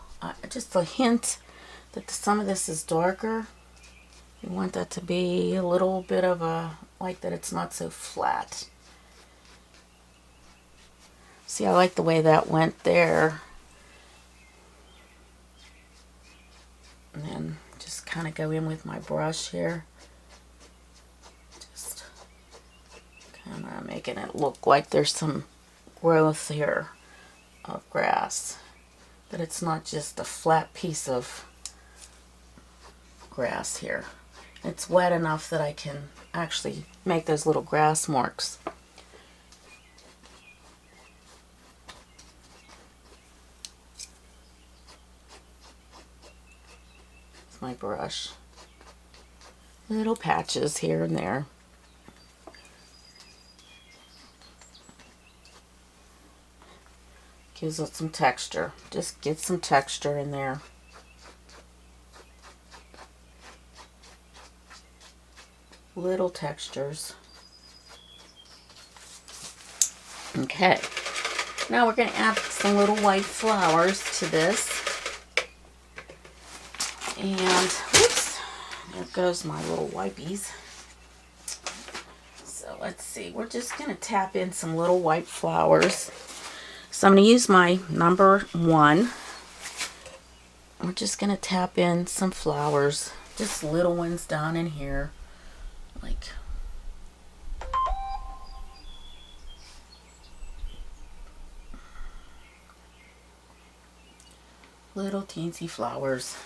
just a hint that some of this is darker. You want that to be a little bit of a, like that it's not so flat. See, I like the way that went there. And then just kind of go in with my brush here. Just kind of making it look like there's some growth here of grass. That it's not just a flat piece of grass here. It's wet enough that I can actually make those little grass marks. My brush. Little patches here and there. Gives it some texture. Just get some texture in there. Little textures. Okay. Now we're going to add some little white flowers to this. And, whoops, there goes my little wipies. So let's see. We're just going to tap in some little white flowers. So I'm going to use my number 1. We're just going to tap in some flowers, just little ones down in here, like little teensy flowers.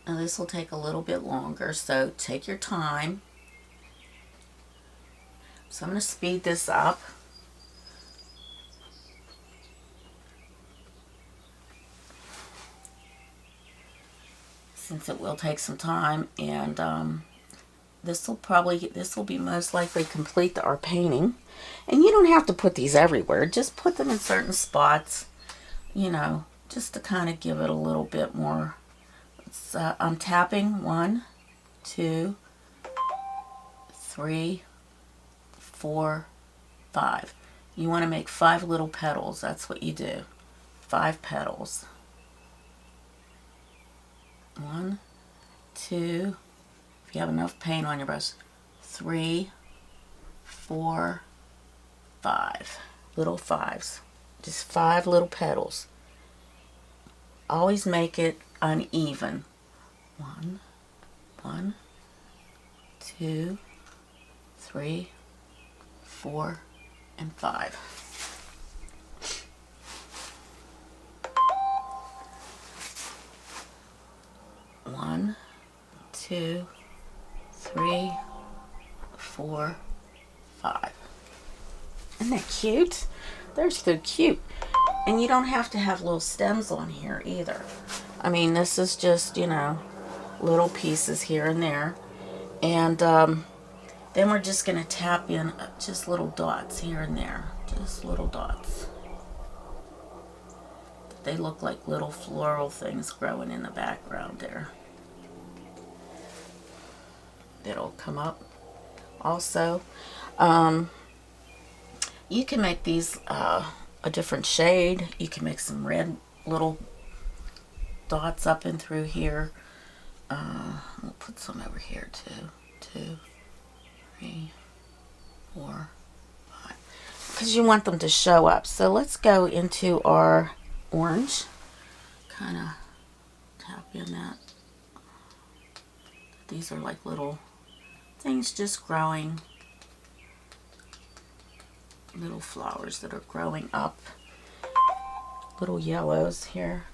Now this will take a little bit longer, so take your time. So I'm going to speed this up. Since it will take some time, and this will be most likely complete our painting. And you don't have to put these everywhere, just put them in certain spots, you know, just to kind of give it a little bit more. I'm tapping 1, 2, 3, 4, 5. You want to make 5 little petals. That's what you do. 5 petals. 1, 2, if you have enough paint on your brush, 3, 4, 5. Little 5s. Just 5 little petals. Always make it uneven. 1, 2, 3, 4, and 5. One, 2, 3, 4, 5. Isn't that cute? They're so cute. And you don't have to have little stems on here either. I mean, this is just, you know, little pieces here and there. And then we're just going to tap in just little dots here and there. Just little dots. They look like little floral things growing in the background there. That'll come up. Also, you can make these a different shade. You can make some red little dots up and through here. We'll put some over here too. 2, 3, 4, 5. Because you want them to show up. So let's go into our orange. Kind of tap in that. These are like little things just growing. Little flowers that are growing up. Little yellows here.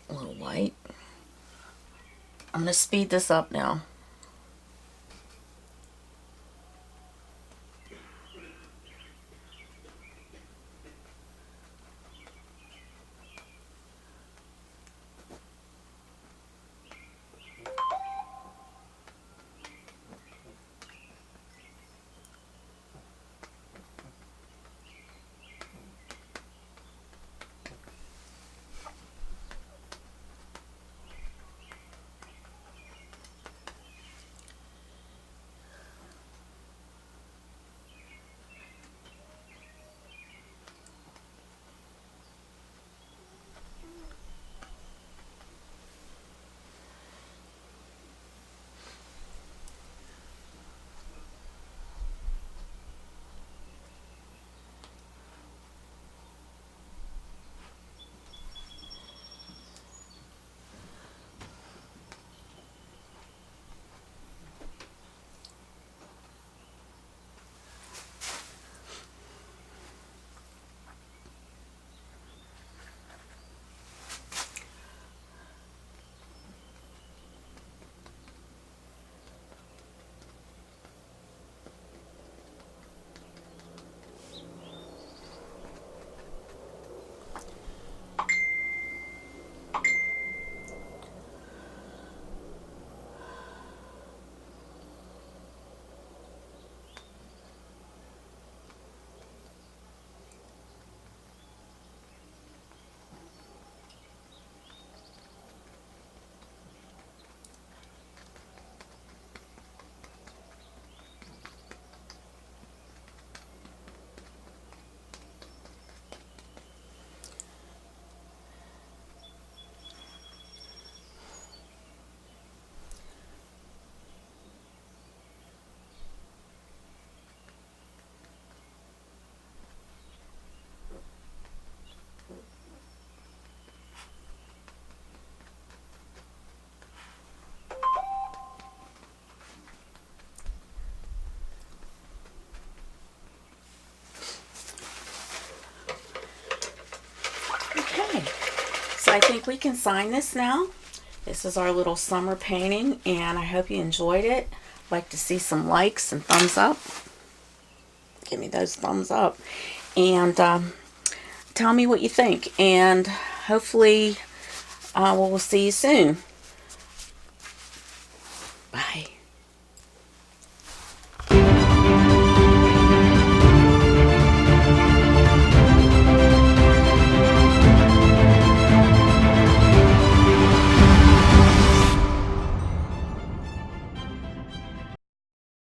A little white. I'm going to speed this up now. I think we can sign this now. This is our little summer painting, and I hope you enjoyed it. I'd like to see some likes and thumbs up. Give me those thumbs up. And tell me what you think. And hopefully we'll see you soon. Bye.